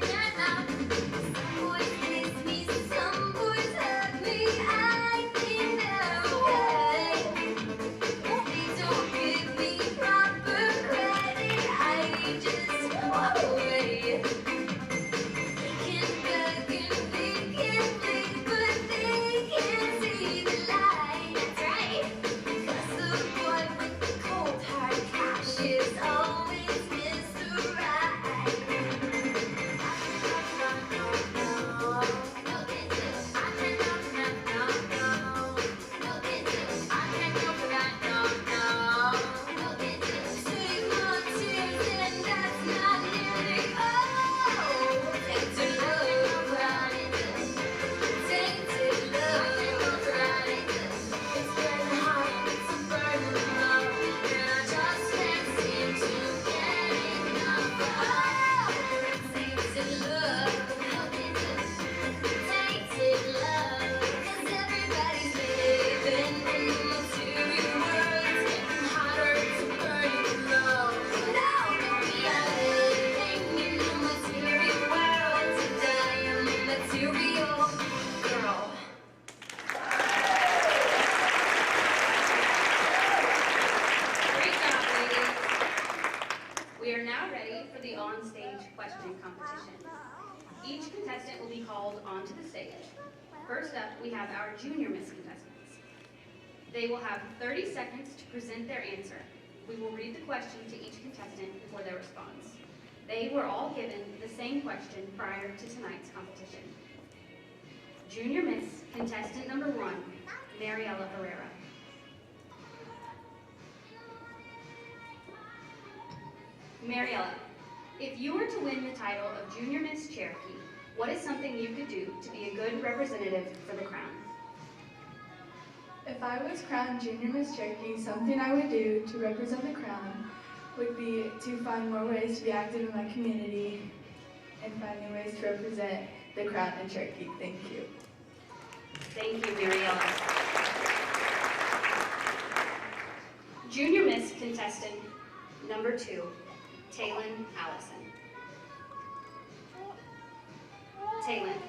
question competition. Each contestant will be called onto the stage. First up, we have our junior Miss contestants. They will have 30 seconds to present their answer. We will read the question to each contestant before their response. They were all given the same question prior to tonight's competition. Junior Miss contestant number 1, Mariela Herrera. Mariela, if you were to win the title of Junior Miss Cherokee, what is something you could do to be a good representative for the crown? If I was crowned Junior Miss Cherokee, something I would do to represent the crown would be to find more ways to be active in my community and find new ways to represent the crown in Cherokee. Thank you. Thank you, Mariela. Junior Miss contestant number 2, Taylin Allison. Taylin,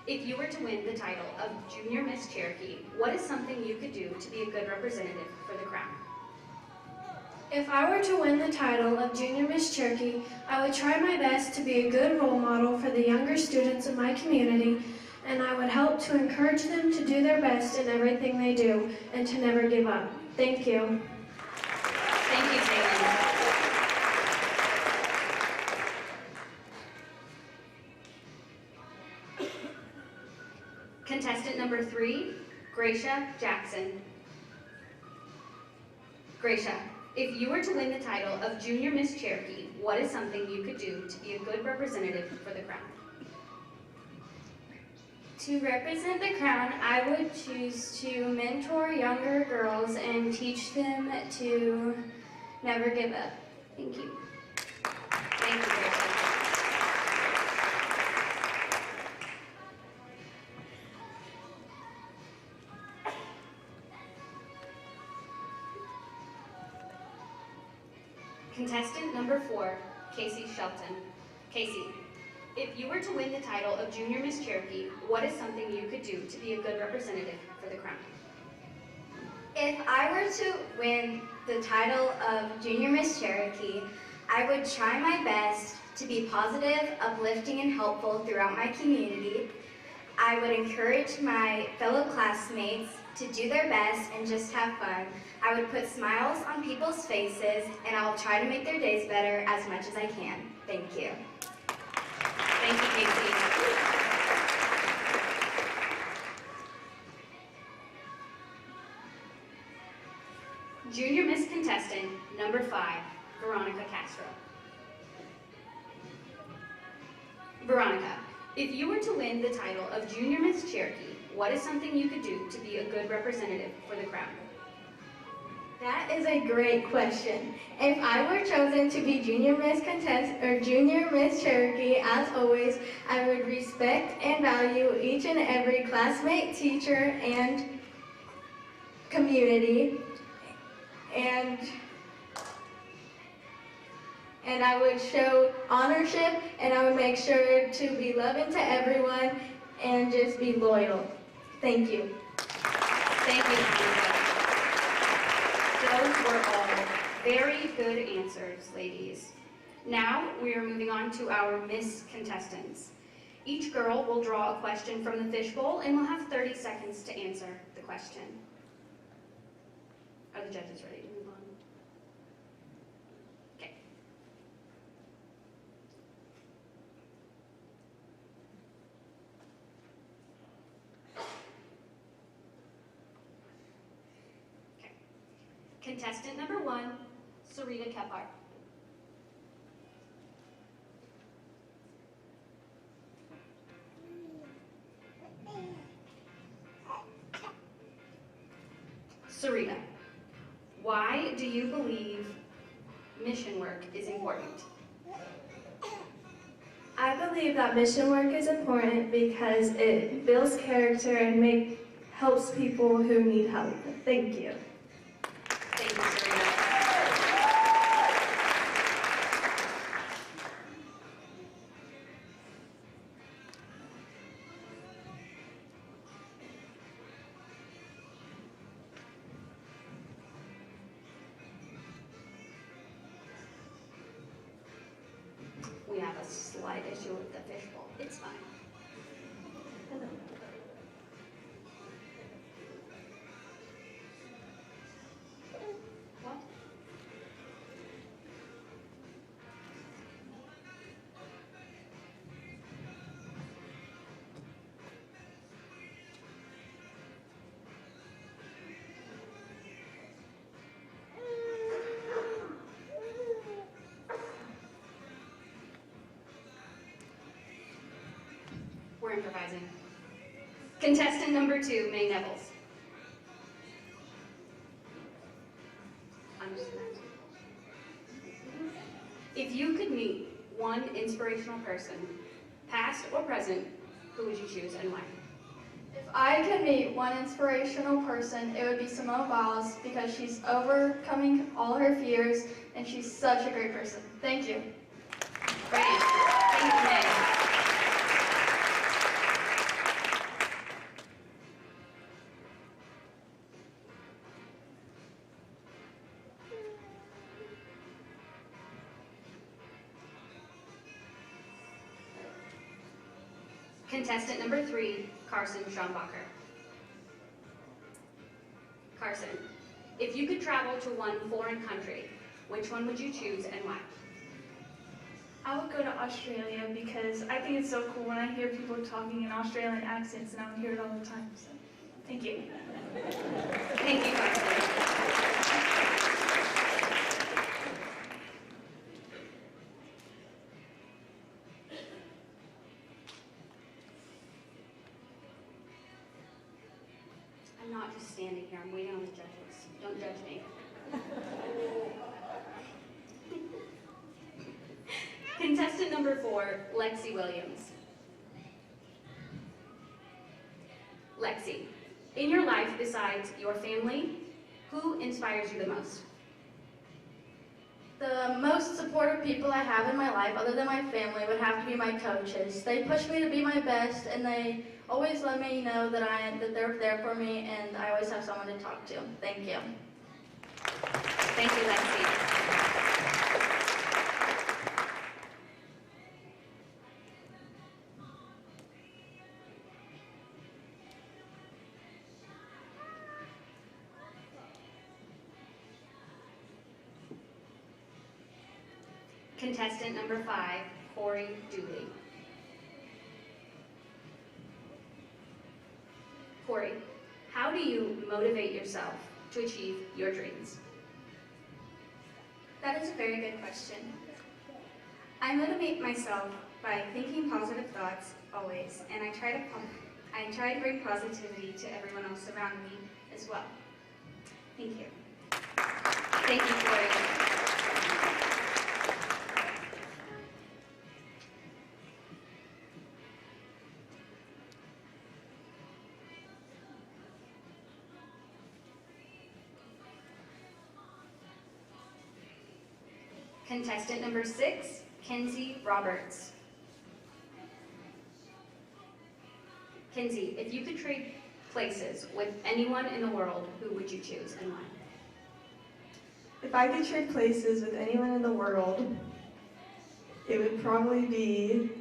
if you were to win the title of Junior Miss Cherokee, what is something you could do to be a good representative for the crown? If I were to win the title of Junior Miss Cherokee, I would try my best to be a good role model for the younger students in my community, and I would help to encourage them to do their best in everything they do and to never give up. Thank you. Thank you, Taylin. Contestant number 3, Gracia Jackson. Gracia, if you were to win the title of Junior Miss Cherokee, what is something you could do to be a good representative for the crown? To represent the crown, I would choose to mentor younger girls and teach them to never give up. Thank you. Thank you, Gracia. Contestant number 4, Casey Shelton. Casey, if you were to win the title of Junior Miss Cherokee, what is something you could do to be a good representative for the crown? If I were to win the title of Junior Miss Cherokee, I would try my best to be positive, uplifting, and helpful throughout my community. I would encourage my fellow classmates to do their best and just have fun. I would put smiles on people's faces, and I'll try to make their days better as much as I can. Thank you. Thank you, Casey. Junior Miss contestant number 5, Veronica Castro. Veronica, if you were to win the title of Junior Miss Cherokee, what is something you could do to be a good representative for the crown? That is a great question. If I were chosen to be Junior Miss Cherokee, as always, I would respect and value each and every classmate, teacher, and community. And I would show ownership, and I would make sure to be loving to everyone and just be loyal. Thank you. Thank you, Veronica. Those were all very good answers, ladies. Now we are moving on to our Miss contestants. Each girl will draw a question from the fishbowl and will have 30 seconds to answer the question. Are the judges ready to move on? Okay. Okay. Contestant number 1, Sarita Kephart. Sarita, why do you believe mission work is important? I believe that mission work is important because it builds character and helps people who need help. Thank you. Thank you, Sarita. We have a slight issue with the fishbowl. It's fine. What? We're improvising. Contestant number 2, May Nevels. I'm just gonna- If you could meet one inspirational person, past or present, who would you choose and why? If I could meet one inspirational person, it would be Simone Biles because she's overcoming all her fears and she's such a great person. Thank you. Great. Thank you, May. Contestant number 3, Carson Schombacher. Carson, if you could travel to one foreign country, which one would you choose and why? I would go to Australia because I think it's so cool when I hear people talking in Australian accents, and I would hear it all the time. So, thank you. Thank you, Carson. I'm not just standing here, I'm waiting on the judges. Don't judge me. Contestant number 4, Lexi Williams. Lexi, in your life besides your family, who inspires you the most? The most supportive people I have in my life, other than my family, would have to be my coaches. They push me to be my best, and they always let me know that they're there for me, and I always have someone to talk to. Thank you. Thank you, Lexi. Contestant number 5, Corey Dooley. Corey, how do you motivate yourself to achieve your dreams? That is a very good question. I motivate myself by thinking positive thoughts always, and I try to bring positivity to everyone else around me as well. Thank you. Thank you, Corey. Contestant number 6, Kenzie Roberts. Kenzie, if you could trade places with anyone in the world, who would you choose and why? If I could trade places with anyone in the world, it would probably be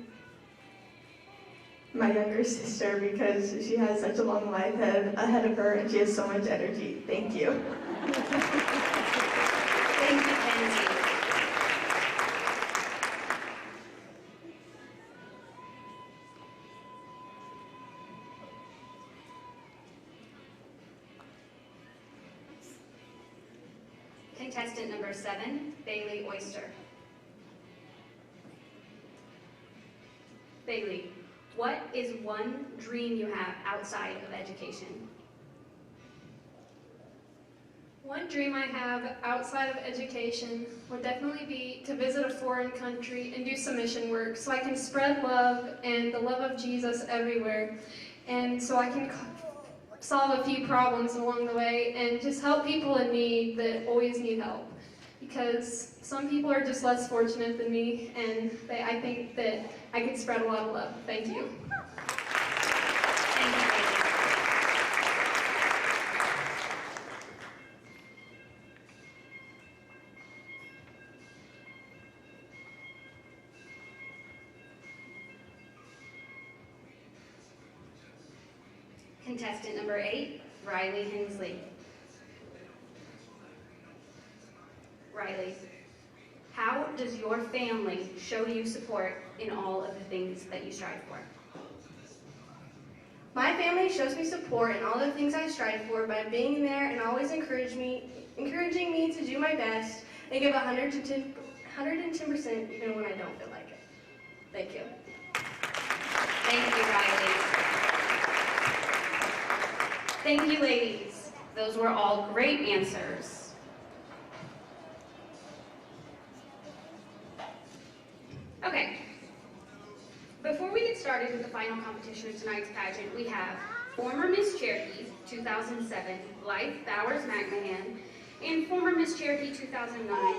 my younger sister because she has such a long life ahead of her and she has so much energy. Thank you. Thank you, Kenzie. Contestant number 7, Bailey Oyster. Bailey, what is one dream you have outside of education? One dream I have outside of education would definitely be to visit a foreign country and do some mission work so I can spread love and the love of Jesus everywhere, and so I can solve a few problems along the way and just help people in need that always need help, because some people are just less fortunate than me, and I think that I could spread a lot of love. Thank you. Thank you, Bailey. Contestant number 8, Riley Hensley. Riley, how does your family show you support in all of the things that you strive for? My family shows me support in all the things I strive for by being there and always encouraging me to do my best and give 110% even when I don't feel like it. Thank you. Thank you, Riley. Thank you, ladies. Those were all great answers. Okay. Before we get started with the final competition of tonight's pageant, we have former Miss Cherokee 2007, Blythe Bowers McMahon, and former Miss Cherokee 2009,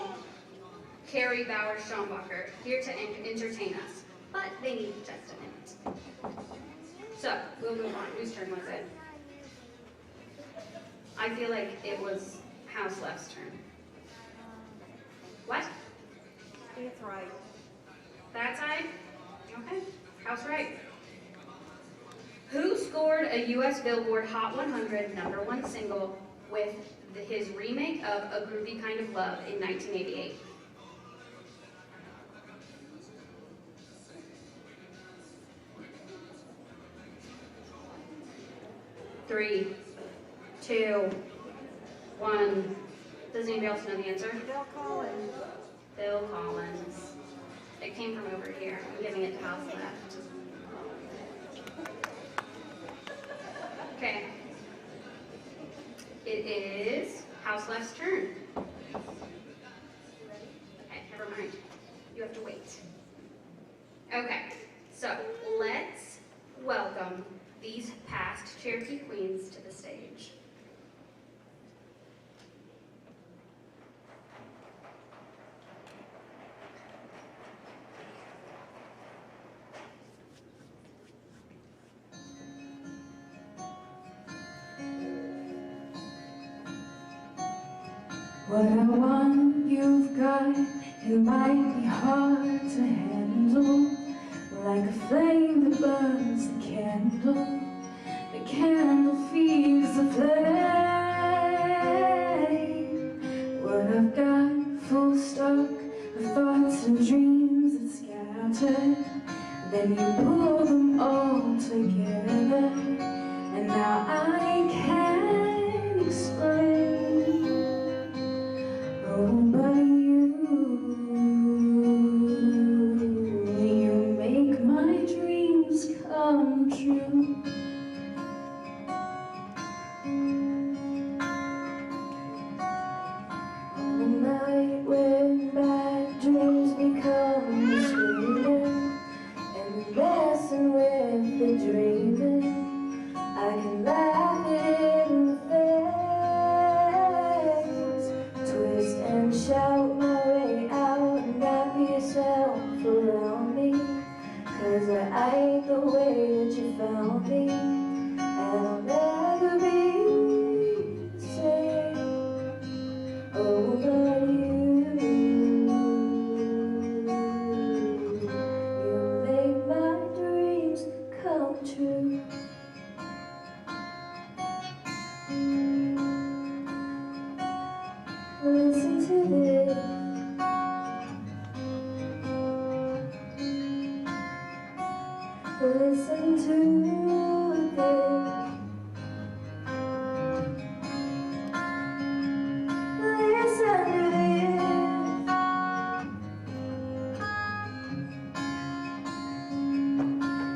Carrie Bowers Schombacher, here to entertain us. But they need just a minute. So, we'll move on. Whose turn was it? I feel like it was House Left's turn. What? That's right. That side? Okay. House right. Who scored a U.S. Billboard Hot 100 #1 single with his remake of A Groovy Kind of Love in 1988? Three, two, one. Does anybody else know the answer? Bill Collins. Bill Collins. It came from over here. I'm giving it to House Left. Okay. It is House Left's turn. Okay, never mind. You have to wait. Okay, so let's welcome these past Cherokee Queens to the stage. What I want you've got, it might be hard to handle. Like a flame that burns the candle feeds the flame. What I've got, full stock of thoughts and dreams that scattered. Then you pull them all together, and now I can't explain. Oh, but you make my dreams come true. On the night when bad dreams become screaming and messing with the dreaming, I can laugh it in the face, twist and shout my way out and wrap yourself around me, 'cause I ain't the way that you found me, and I'll never be the same. Oh, but you make my dreams come true. Listen to this. Listen to this. Listen to this.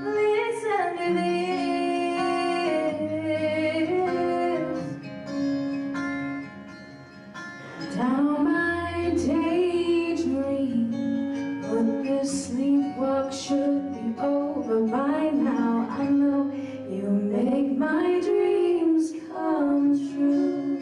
Listen to this. Down my daydream, but this sleepwalk should be over by now. I know you make my dreams come true.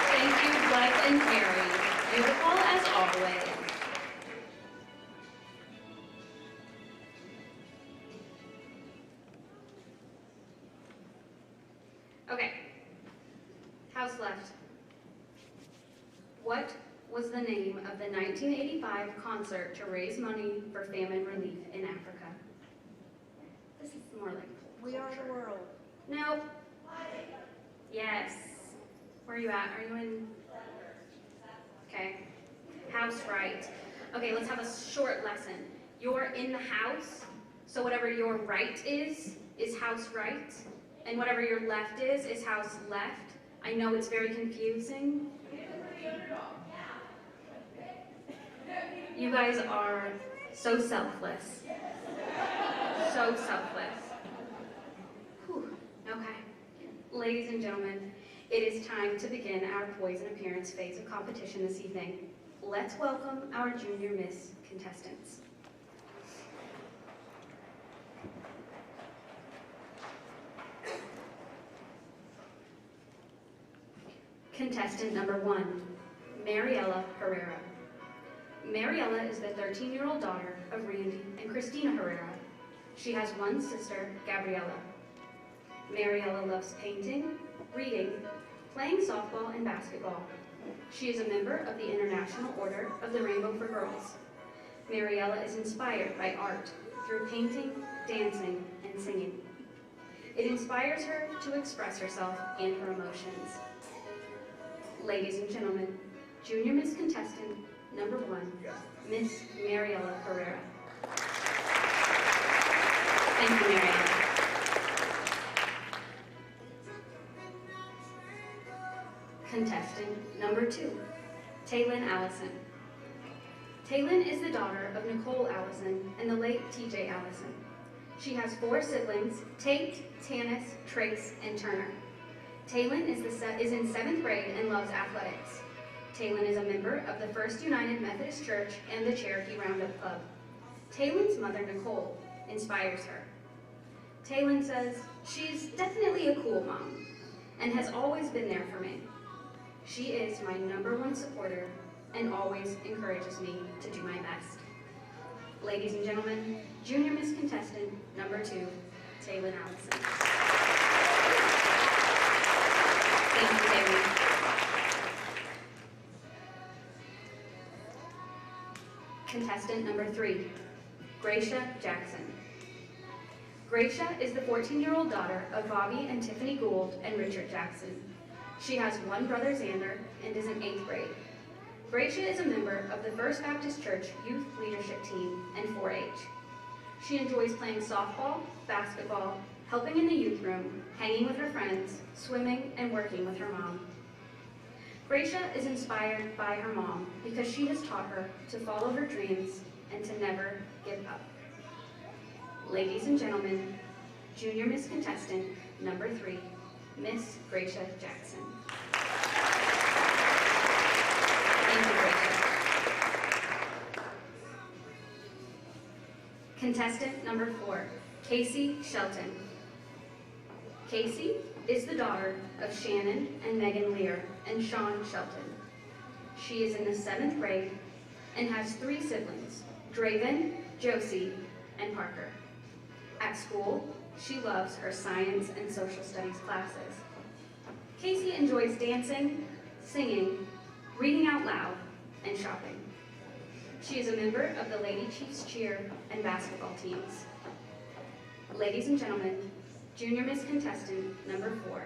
Thank you, Blythe and Carrie. Beautiful as always. Okay. House Left. What was the name of the 1985 concert to raise money for famine relief in Africa? This is more like We are the world. No. Yes. Where are you at? Are you in? Okay. House right. Okay, let's have a short lesson. You're in the house, so whatever your right is house right, and whatever your left is house left. I know it's very confusing. You guys are so selfless. So selfless. Whew. Okay. Ladies and gentlemen, it is time to begin our poise and appearance phase of competition this evening. Let's welcome our Junior Miss contestants. Contestant number 1, Mariela Herrera. Mariela is the 13-year-old daughter of Randy and Christina Herrera. She has one sister, Gabriela. Mariela loves painting, reading, playing softball and basketball. She is a member of the International Order of the Rainbow for Girls. Mariela is inspired by art through painting, dancing, and singing. It inspires her to express herself and her emotions. Ladies and gentlemen, Junior Miss Contestant number 1, Miss Mariela Herrera. Thank you, Mariela. Contestant number 2, Taylin Allison. Taylin is the daughter of Nicole Allison and the late T.J. Allison. She has 4 siblings, Tate, Tanis, Trace, and Turner. Taylin is in 7th grade and loves athletics. Taylin is a member of the First United Methodist Church and the Cherokee Roundup Club. Taylin's mother, Nicole, inspires her. Taylin says, "She's definitely a cool mom and has always been there for me. She is my number 1 supporter and always encourages me to do my best." Ladies and gentlemen, Junior Miss Contestant number 2, Taylin Allison. Thank you, Taylin. Contestant number 3, Gracia Jackson. Gracia is the 14-year-old daughter of Bobby and Tiffany Gould and Richard Jackson. She has 1 brother, Xander, and is in 8th grade. Gracia is a member of the First Baptist Church Youth Leadership Team and 4-H. She enjoys playing softball, basketball, helping in the youth room, hanging with her friends, swimming, and working with her mom. Gracia is inspired by her mom because she has taught her to follow her dreams and to never give up. Ladies and gentlemen, Junior Miss Contestant number 3, Miss Gracia Jackson. Thank you, Gracia. Contestant number 4, Casey Shelton. Casey is the daughter of Shannon and Megan Lear and Sean Shelton. She is in the 7th grade and has 3 siblings, Draven, Josie, and Parker. At school, she loves her science and social studies classes. Casey enjoys dancing, singing, reading out loud, and shopping. She is a member of the Lady Chiefs cheer and basketball teams. Ladies and gentlemen, Junior Miss Contestant number 4,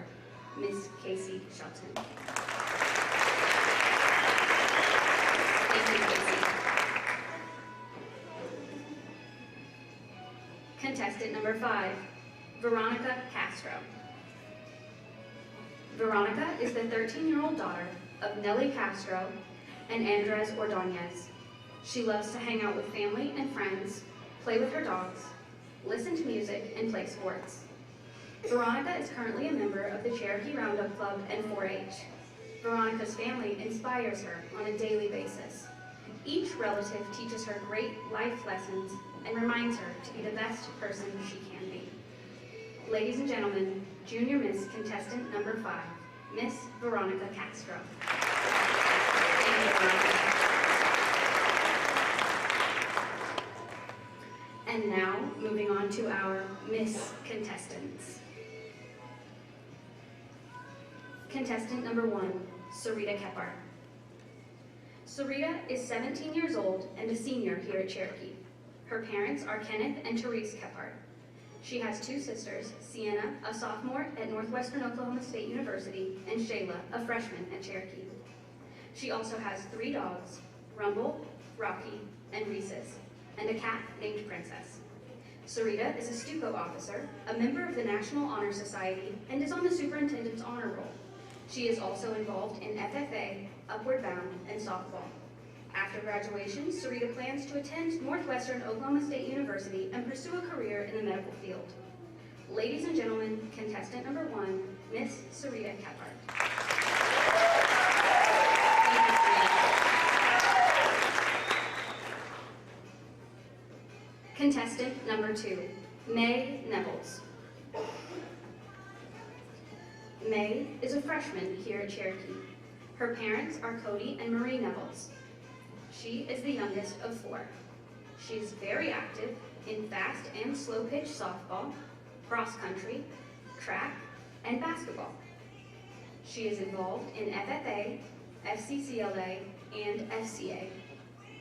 Miss Casey Shelton. Thank you, Casey. Contestant number 5, Veronica Castro. Veronica is the 13-year-old daughter of Nellie Castro and Andres Ordonez. She loves to hang out with family and friends, play with her dogs, listen to music, and play sports. Veronica is currently a member of the Cherokee Roundup Club and 4-H. Veronica's family inspires her on a daily basis. Each relative teaches her great life lessons and reminds her to be the best person she can be. Ladies and gentlemen, Junior Miss Contestant number 5, Miss Veronica Castro. Thank you, Veronica. And now, moving on to our Miss Contestants. Contestant number 1, Sarita Kephart. Sarita is 17 years old and a senior here at Cherokee. Her parents are Kenneth and Therese Kephart. She has two sisters, Sienna, a sophomore at Northwestern Oklahoma State University, and Shayla, a freshman at Cherokee. She also has 3 dogs, Rumble, Rocky, and Rhesus, and a cat named Princess. Sarita is a Stuco officer, a member of the National Honor Society, and is on the superintendent's honor roll. She is also involved in FFA, Upward Bound, and softball. After graduation, Sarita plans to attend Northwestern Oklahoma State University and pursue a career in the medical field. Ladies and gentlemen, contestant number 1, Miss Sarita Kephart. Contestant number 2, May Nevels. May is a freshman here at Cherokee. Her parents are Cody and Marie Nevels. She is the youngest of 4. She is very active in fast and slow pitch softball, cross country, track, and basketball. She is involved in FFA, FCCLA, and FCA.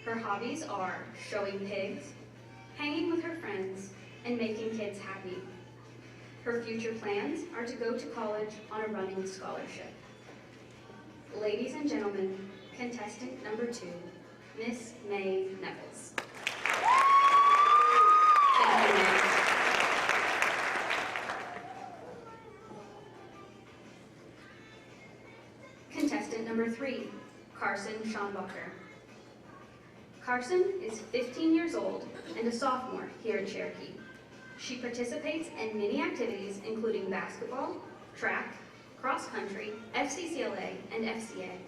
Her hobbies are showing pigs, hanging with her friends, and making kids happy. Her future plans are to go to college on a running scholarship. Ladies and gentlemen, contestant number 2, Miss May Nevels. Thank you, May. Contestant number 3, Carson Schombacher. Carson is 15 years old and a sophomore here at Cherokee. She participates in many activities including basketball, track, cross country, FCCLA, and FCA.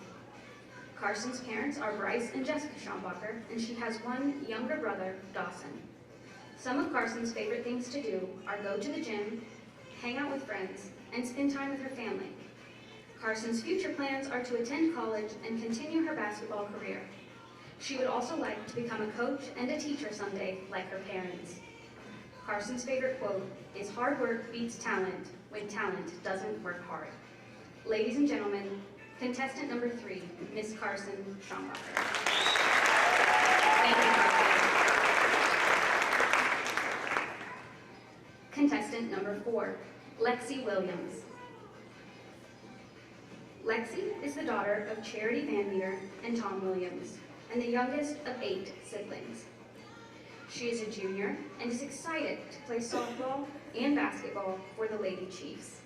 Carson's parents are Bryce and Jessica Schombacher, and she has one younger brother, Dawson. Some of Carson's favorite things to do are go to the gym, hang out with friends, and spend time with her family. Carson's future plans are to attend college and continue her basketball career. She would also like to become a coach and a teacher someday, like her parents. Carson's favorite quote is, "Hard work beats talent when talent doesn't work hard." Ladies and gentlemen, contestant number 3, Miss Carson Schombacher. Thank you, Carson. Contestant number 4, Lexi Williams. Lexi is the daughter of Charity Van Meter and Tom Williams, and the youngest of 8 siblings. She is a junior and is excited to play softball and basketball for the Lady Chiefs.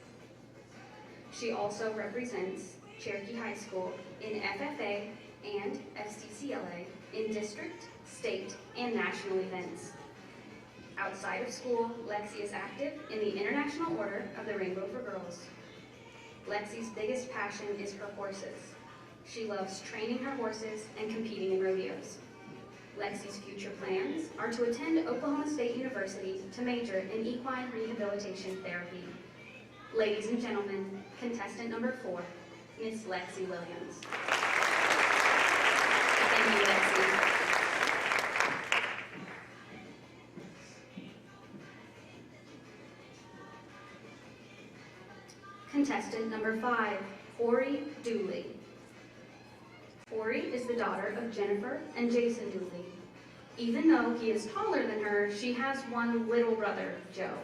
She also represents Cherokee High School in FFA and FCCLA in district, state, and national events. Outside of school, Lexi is active in the International Order of the Rainbow for Girls. Lexi's biggest passion is her horses. She loves training her horses and competing in rodeos. Lexi's future plans are to attend Oklahoma State University to major in equine rehabilitation therapy. Ladies and gentlemen, contestant number 4, Miss Lexi Williams. Thank you, Lexi. Contestant number 5, Corey Dooley. Corey is the daughter of Jennifer and Jason Dooley. Even though he is taller than her, she has one little brother, Joe.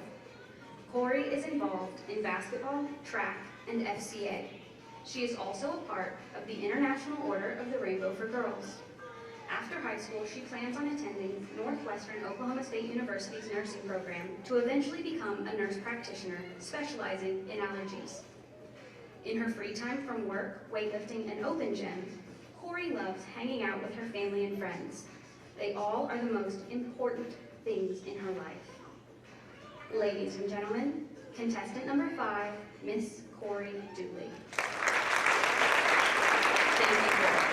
Corey is involved in basketball, track, and FCA. She is also a part of the International Order of the Rainbow for Girls. After high school, she plans on attending Northwestern Oklahoma State University's nursing program to eventually become a nurse practitioner specializing in allergies. In her free time from work, weightlifting, and open gym, Corey loves hanging out with her family and friends. They all are the most important things in her life. Ladies and gentlemen, contestant number 5, Miss Corey Dooley. Thank you, Corey.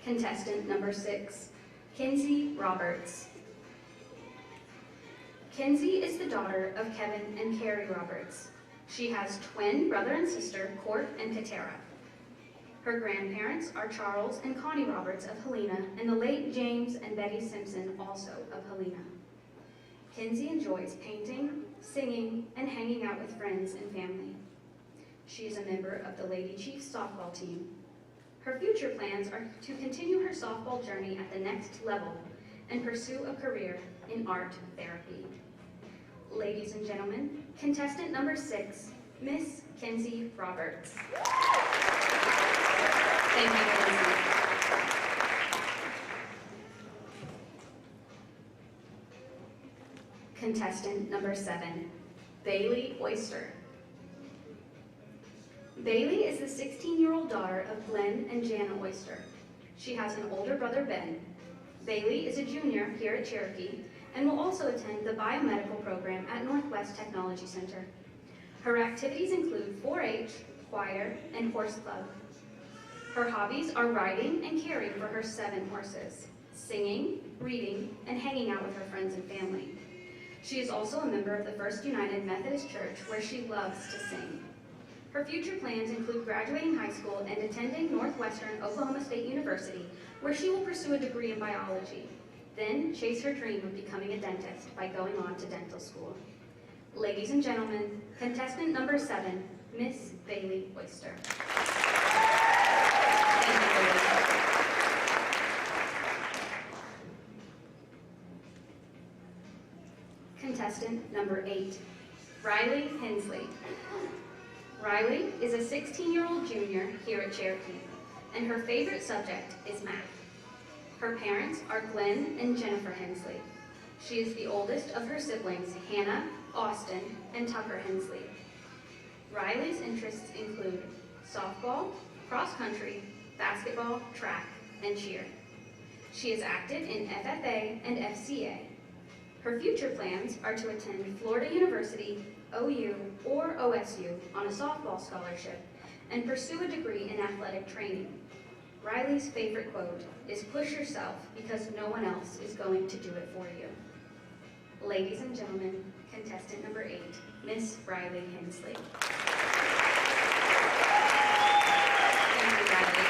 Contestant number 6, Kinsey Roberts. Kinsey is the daughter of Kevin and Carrie Roberts. She has twin brother and sister, Court and Katera. Her grandparents are Charles and Connie Roberts of Helena, and the late James and Betty Simpson, also of Helena. Kinsey enjoys painting, singing, and hanging out with friends and family. She is a member of the Lady Chiefs softball team. Her future plans are to continue her softball journey at the next level and pursue a career in art therapy. Ladies and gentlemen, contestant number 6, Miss Kinsey Roberts. Thank you, Kinsey. Contestant number 7, Bailey Oyster. Bailey is the 16-year-old daughter of Glenn and Jana Oyster. She has an older brother, Ben. Bailey is a junior here at Cherokee and will also attend the biomedical program at Northwest Technology Center. Her activities include 4-H, choir, and horse club. Her hobbies are riding and caring for her 7 horses, singing, reading, and hanging out with her friends and family. She is also a member of the First United Methodist Church, where she loves to sing. Her future plans include graduating high school and attending Northwestern Oklahoma State University, where she will pursue a degree in biology, then chase her dream of becoming a dentist by going on to dental school. Ladies and gentlemen, contestant number 7, Miss Bailey Oyster. Thank you, Bailey. Contestant number 8, Riley Hensley. Riley is a 16-year-old junior here at Cherokee, and her favorite subject is math. Her parents are Glenn and Jennifer Hensley. She is the oldest of her siblings, Hannah, Austin, and Tucker Hensley. Riley's interests include softball, cross country, basketball, track, and cheer. She is active in FFA and FCA. Her future plans are to attend Florida University, OU, or OSU on a softball scholarship and pursue a degree in athletic training. Riley's favorite quote is, "Push yourself because no one else is going to do it for you." Ladies and gentlemen, contestant number 8, Miss Riley Hensley. Thank you, Riley.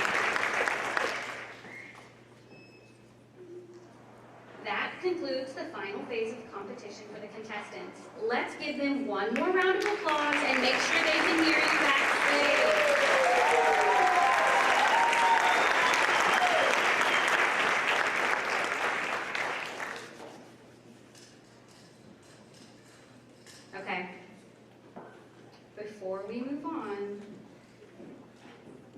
That concludes the final phase of competition for the contestants. Let's give them one more round of applause and make sure they can hear you backstage. Okay. Before we move on,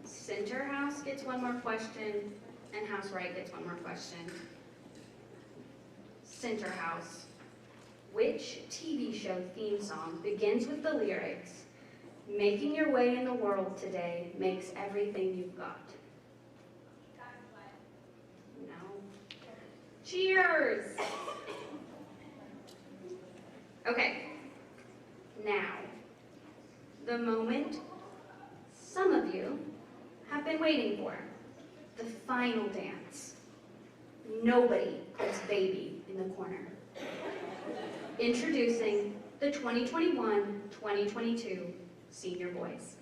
Center House gets one more question, and House Right gets one more question. Center House. Which TV show theme song begins with the lyrics, "Making your way in the world today makes everything you've got"? No. Cheers! Okay. Now, the moment some of you have been waiting for, the final dance. Nobody puts baby in the corner. Introducing the 2021-2022 Senior Boys.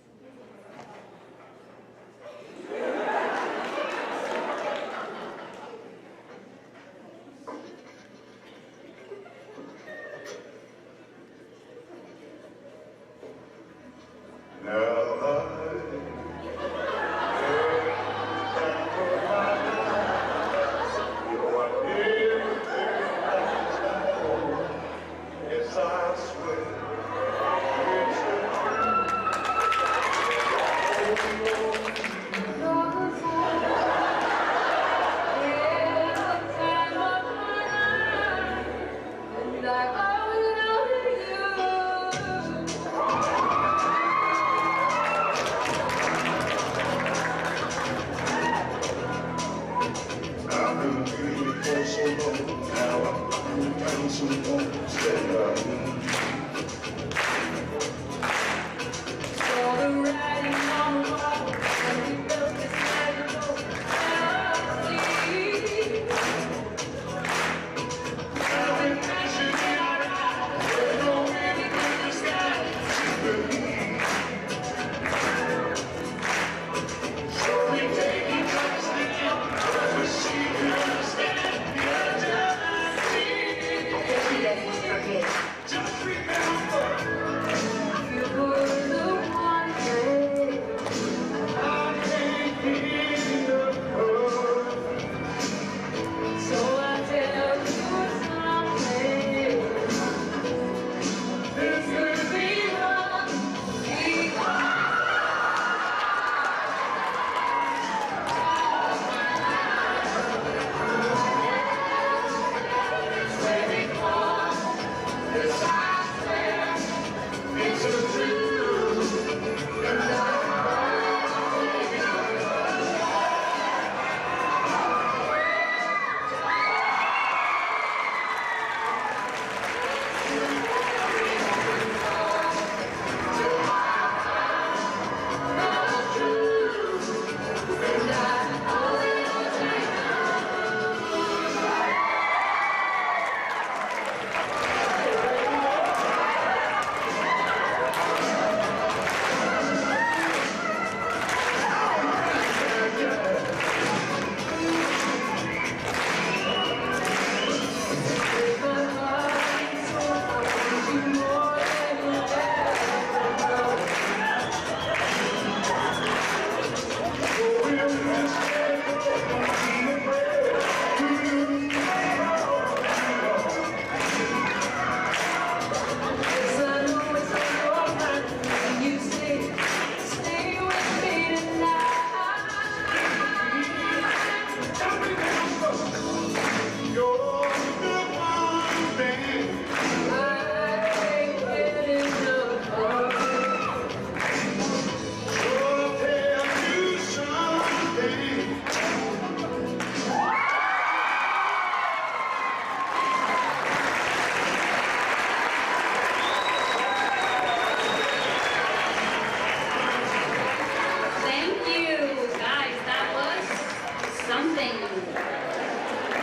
Dancing.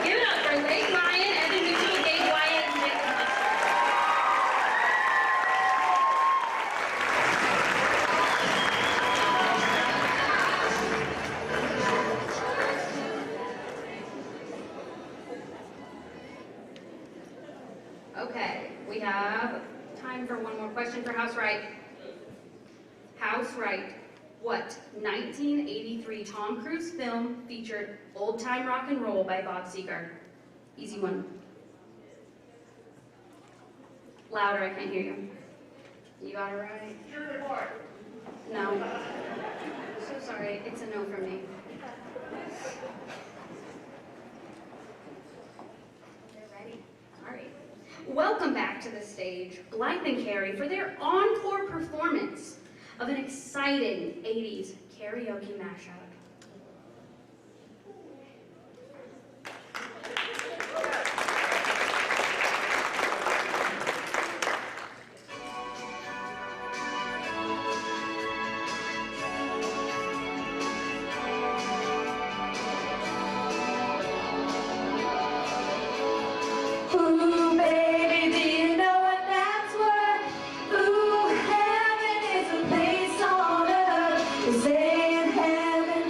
Give it up for Lake Ryan, Evan Mitchell, Gabe Wyatt, and Jason Lester. Okay, we have time for one more question for House Right. House Right. What 1983 Tom Cruise film featured Old Time Rock and Roll by Bob Seger? Easy one. Louder, I can't hear you. You got it right? No. So sorry, it's a no from me. They're ready. All right. Welcome back to the stage, Blythe and Carrie, for their encore performance of an exciting 80s karaoke mashup. Ooh, baby, do you know what that's worth? Ooh, heaven is a place on earth. They say in heaven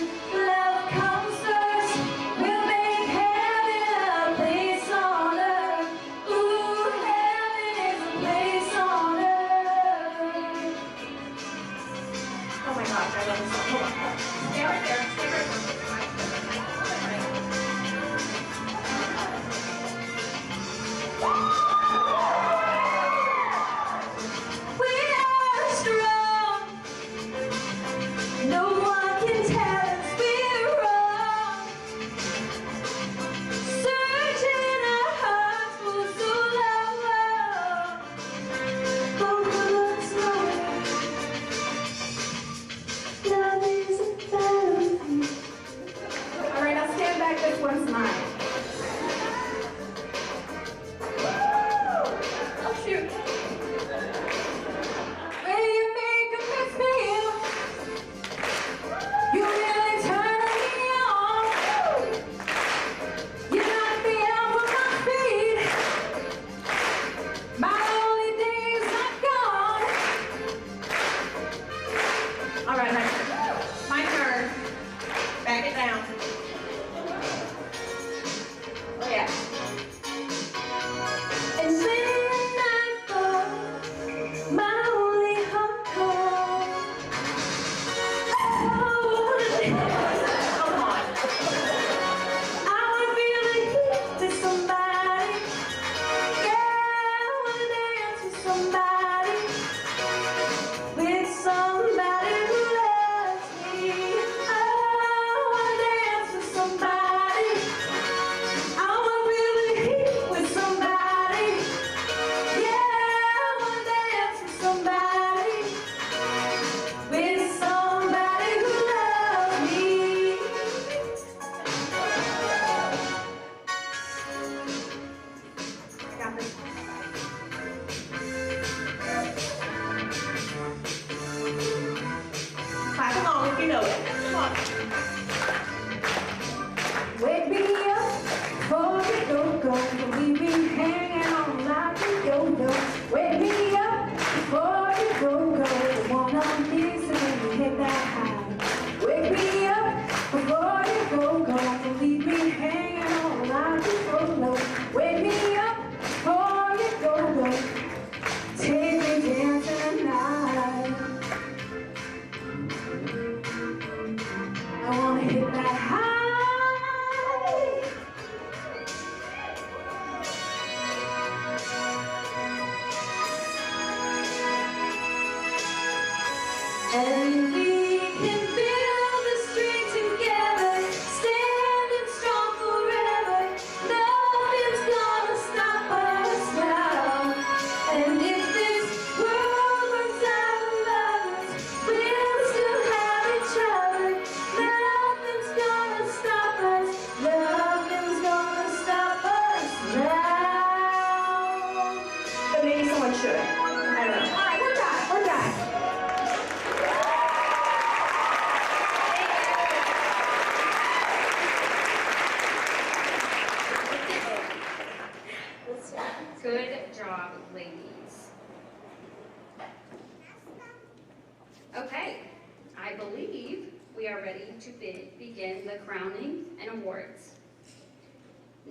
to begin the crowning and awards.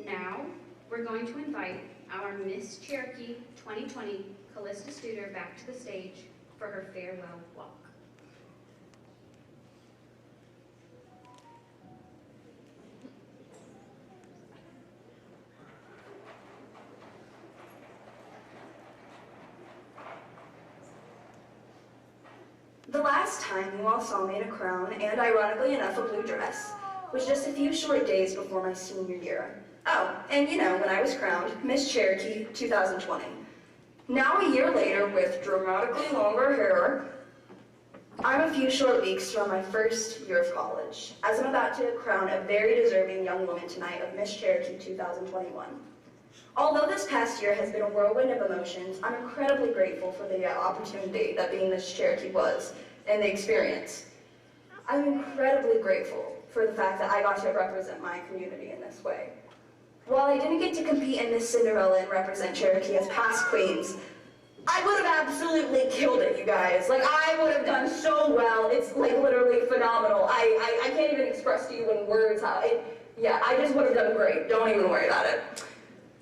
Now, we're going to invite our Miss Cherokee 2020, Callista Studer, back to the stage for her farewell walk. The last time you all saw me in a crown, and ironically enough, a blue dress, was just a few short days before my senior year. Oh, and you know, when I was crowned Miss Cherokee 2020. Now a year later, with dramatically longer hair, I'm a few short weeks from my first year of college, as I'm about to crown a very deserving young woman tonight of Miss Cherokee 2021. Although this past year has been a whirlwind of emotions, I'm incredibly grateful for the opportunity that being Miss Cherokee was and the experience. I'm incredibly grateful for the fact that I got to represent my community in this way. While I didn't get to compete in Miss Cinderella and represent Cherokee as past queens, I would have absolutely killed it, you guys. Like, I would have done so well. It's like literally phenomenal. I can't even express to you in words how yeah, I just would have done great. Don't even worry about it.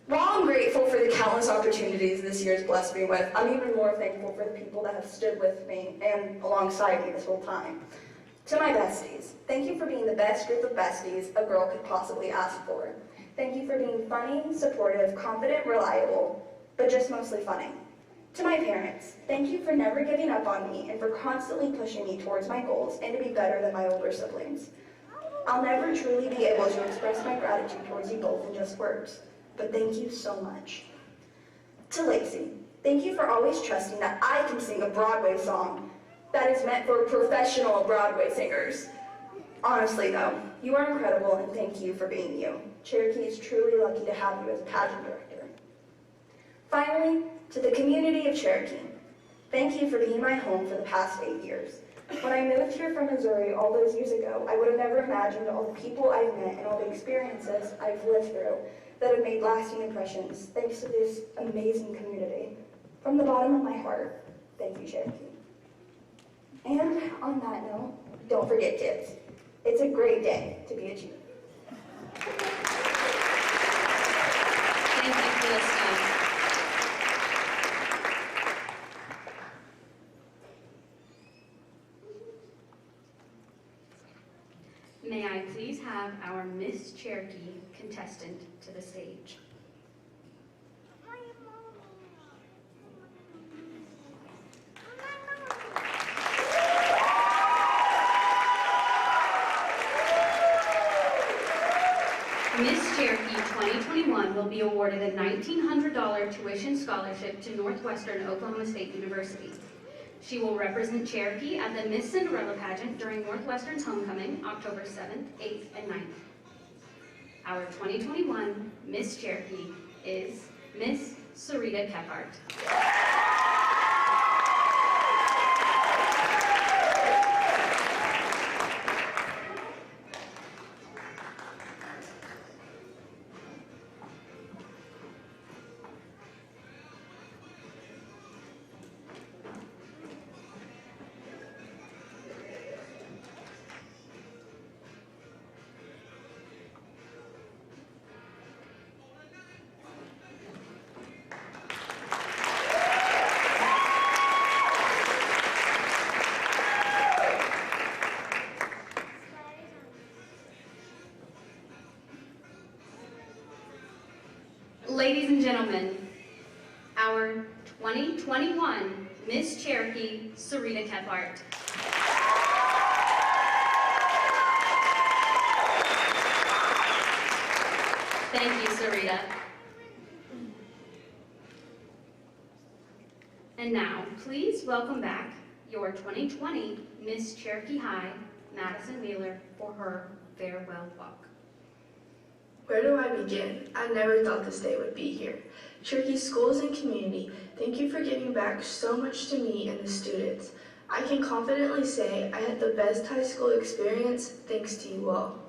While I'm grateful for the countless opportunities this year has blessed me with, I'm even more thankful for the people that have stood with me and alongside me this whole time. To my besties, thank you for being the best group of besties a girl could possibly ask for. Thank you for being funny, supportive, confident, reliable, but just mostly funny. To my parents, thank you for never giving up on me and for constantly pushing me towards my goals and to be better than my older siblings. I'll never truly be able to express my gratitude towards you both in just words, but thank you so much. To Lacey, thank you for always trusting that I can sing a Broadway song that is meant for professional Broadway singers. Honestly though, you are incredible and thank you for being you. Cherokee is truly lucky to have you as a pageant director. Finally, to the community of Cherokee, thank you for being my home for the past 8 years. When I moved here from Missouri all those years ago, I would have never imagined all the people I've met and all the experiences I've lived through that have made lasting impressions, thanks to this amazing community. From the bottom of my heart, thank you, Cherokee. And on that note, don't forget, kids, it's a great day to be a chief. Thank you, Callista. May I please have our Miss Cherokee contestant to the stage? Miss Cherokee 2021 will be awarded a $1,900 tuition scholarship to Northwestern Oklahoma State University. She will represent Cherokee at the Miss Cinderella pageant during Northwestern's homecoming, October 7th, 8th, and 9th. Our 2021 Miss Cherokee is Miss Sarita Kephart. Ladies and gentlemen, our 2021 Miss Cherokee, Sarita Kephart. Thank you, Sarita. And now, please welcome back your 2020 Miss Cherokee High, Madison Wheeler, for her farewell walk. Where do I begin? I never thought this day would be here. Cherokee schools and community, thank you for giving back so much to me and the students. I can confidently say I had the best high school experience thanks to you all.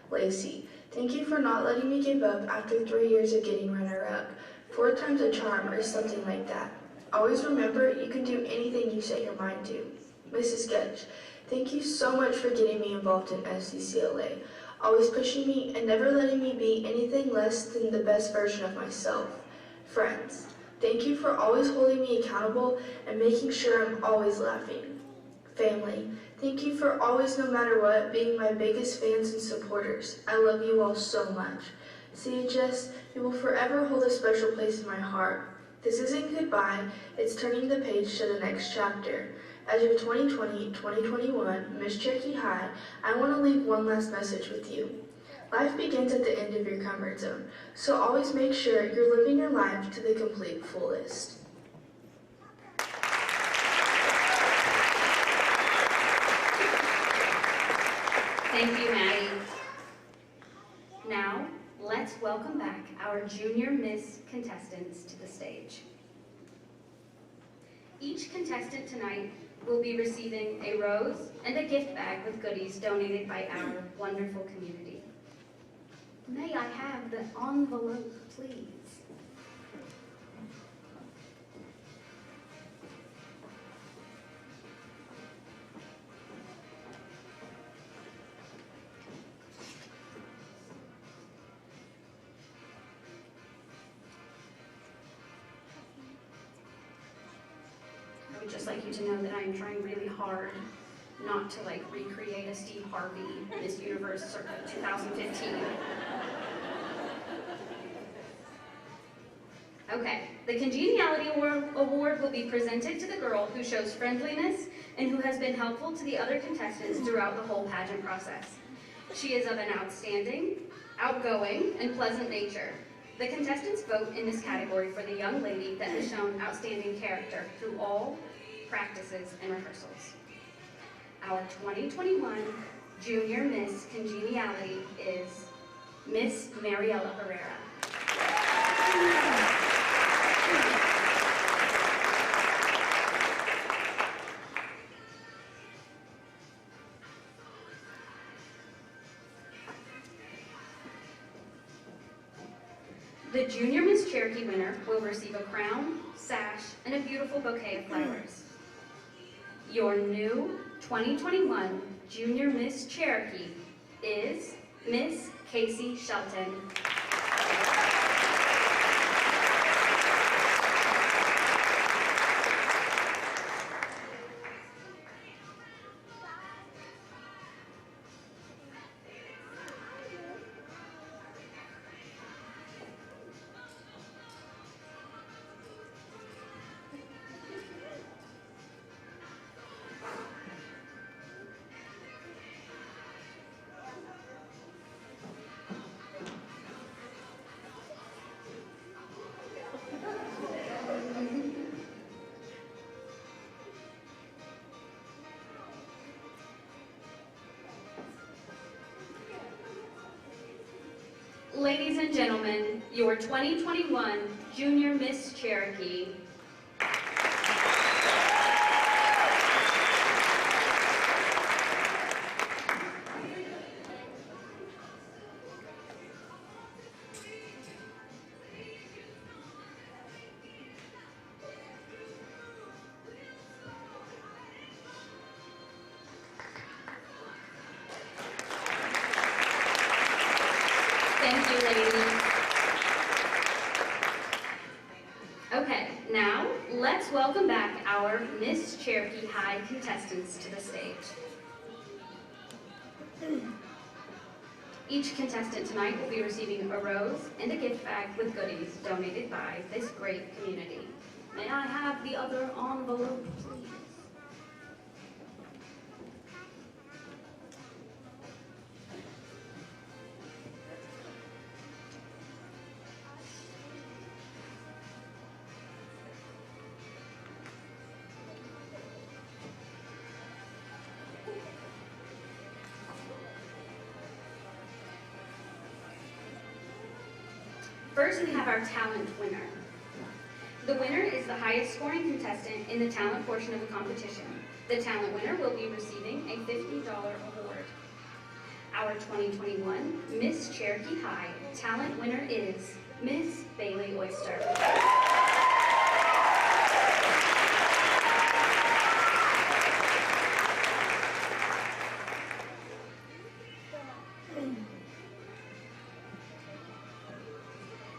Lacey, thank you for not letting me give up after 3 years of getting runner-up. 4 times a charm or something like that. Always remember you can do anything you set your mind to. Mrs. Getch, Thank you so much for getting me involved in FCCLA, always pushing me and never letting me be anything less than the best version of myself. Friends, thank you for always holding me accountable and making sure I'm always laughing. Family, thank you for always, no matter what, being my biggest fans and supporters. I love you all so much. CHS, you will forever hold a special place in my heart. This isn't goodbye, it's turning the page to the next chapter. As your 2020-2021 Miss Cherokee High, I want to leave one last message with you. Life begins at the end of your comfort zone, so always make sure you're living your life to the complete fullest. Thank you, Maddie. Now, let's welcome back our Junior Miss contestants to the stage. Each contestant tonight will be receiving a rose and a gift bag with goodies donated by our wonderful community. May I have the envelope, please? I would just like you to know that I am trying really hard not to recreate a Steve Harvey Miss Universe circa 2015. Okay, the Congeniality Award will be presented to the girl who shows friendliness and who has been helpful to the other contestants throughout the whole pageant process. She is of an outstanding, outgoing, and pleasant nature. The contestants vote in this category for the young lady that has shown outstanding character through all practices and rehearsals. Our 2021 Junior Miss Congeniality is Miss Mariela Herrera. The Junior Miss Cherokee winner will receive a crown, sash, and a beautiful bouquet of flowers. Your new 2021 Junior Miss Cherokee is Miss Casey Shelton. Ladies and gentlemen, your 2021 Junior Miss Cherokee. Thank you, ladies. Okay, now let's welcome back our Miss Cherokee High contestants to the stage. Each contestant tonight will be receiving a rose and a gift bag with goodies donated by this great community. May I have the other envelope, please? First, we have our talent winner. The winner is the highest scoring contestant in the talent portion of the competition. The talent winner will be receiving a $50 award. Our 2021 Miss Cherokee High talent winner is Miss Bailey Oyster.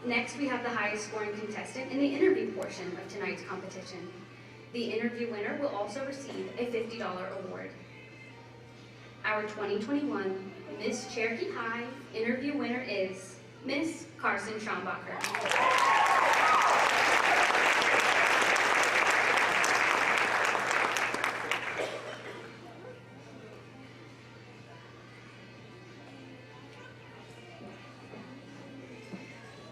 Next, we have the highest scoring contestant in the interview portion of tonight's competition. The interview winner will also receive a $50 award. Our 2021 Miss Cherokee High interview winner is Miss Carson Schombacher.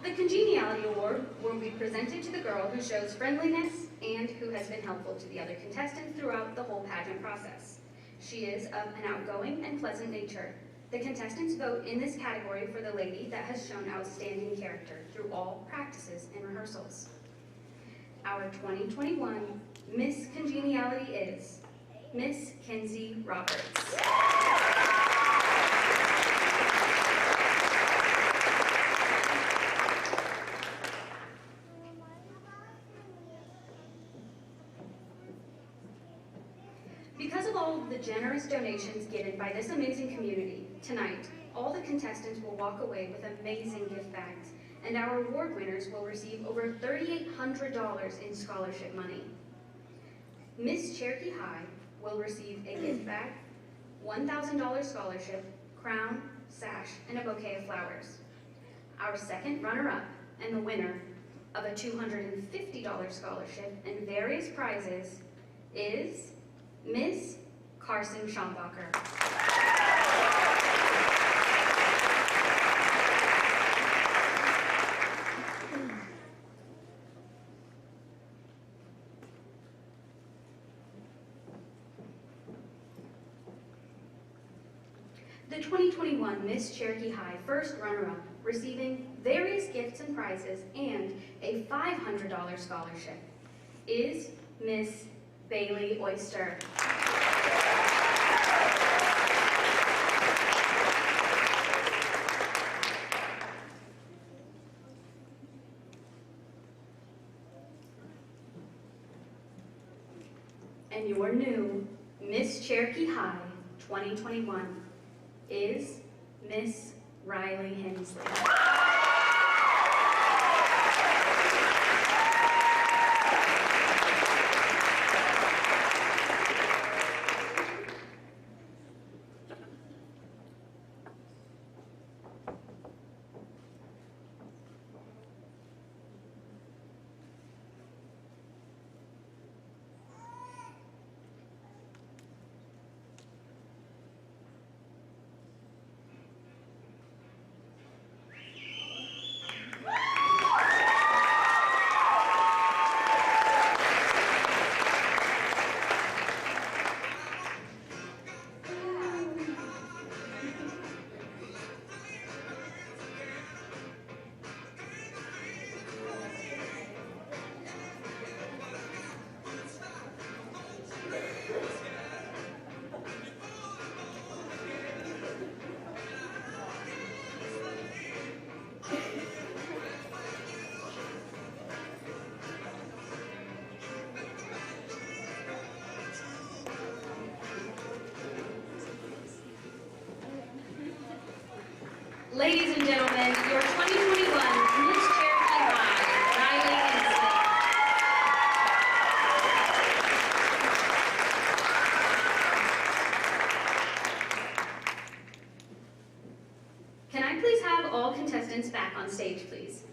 The Congeniality Award will be presented to the girl who shows friendliness and who has been helpful to the other contestants throughout the whole pageant process. She is of an outgoing and pleasant nature. The contestants vote in this category for the lady that has shown outstanding character through all practices and rehearsals. Our 2021 Miss Congeniality is Miss Kenzie Roberts. Because of all of the generous donations given by this amazing community, tonight, all the contestants will walk away with amazing gift bags, and our award winners will receive over $3,800 in scholarship money. Miss Cherokee High will receive a gift bag, $1,000 scholarship, crown, sash, and a bouquet of flowers. Our second runner-up and the winner of a $250 scholarship and various prizes is Miss Carson Schombacher. The 2021 Miss Cherokee High first runner-up, receiving various gifts and prizes and a $500 scholarship, is Miss Bailey Oyster. And your new Miss Cherokee High 2021 is Miss Riley Hensley. Ladies and gentlemen, your 2021 Miss Cherokee High, Riley Hensley. Can I please have all contestants back on stage, please?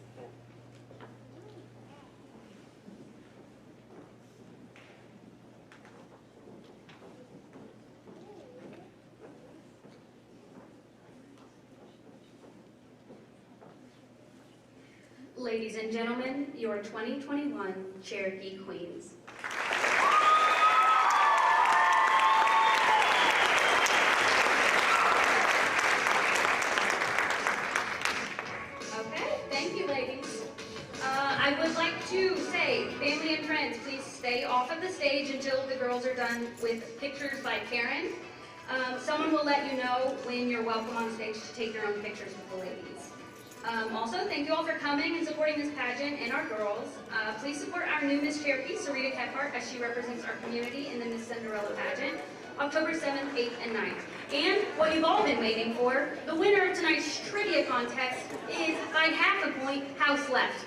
Ladies and gentlemen, your 2021 Cherokee Queens. Okay, thank you, ladies. I would like to say, family and friends, please stay off of the stage until the girls are done with pictures by Karen. Someone will let you know when you're welcome on stage to take your own pictures with the ladies. Also, thank you all for coming and supporting this pageant and our girls. Please support our new Miss Cherokee, Sarita Kephart, as she represents our community in the Miss Cinderella pageant, October 7th, 8th, and 9th. And what you've all been waiting for, the winner of tonight's trivia contest is, by half a point, house left.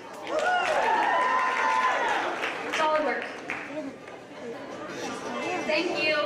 Solid work. Thank you.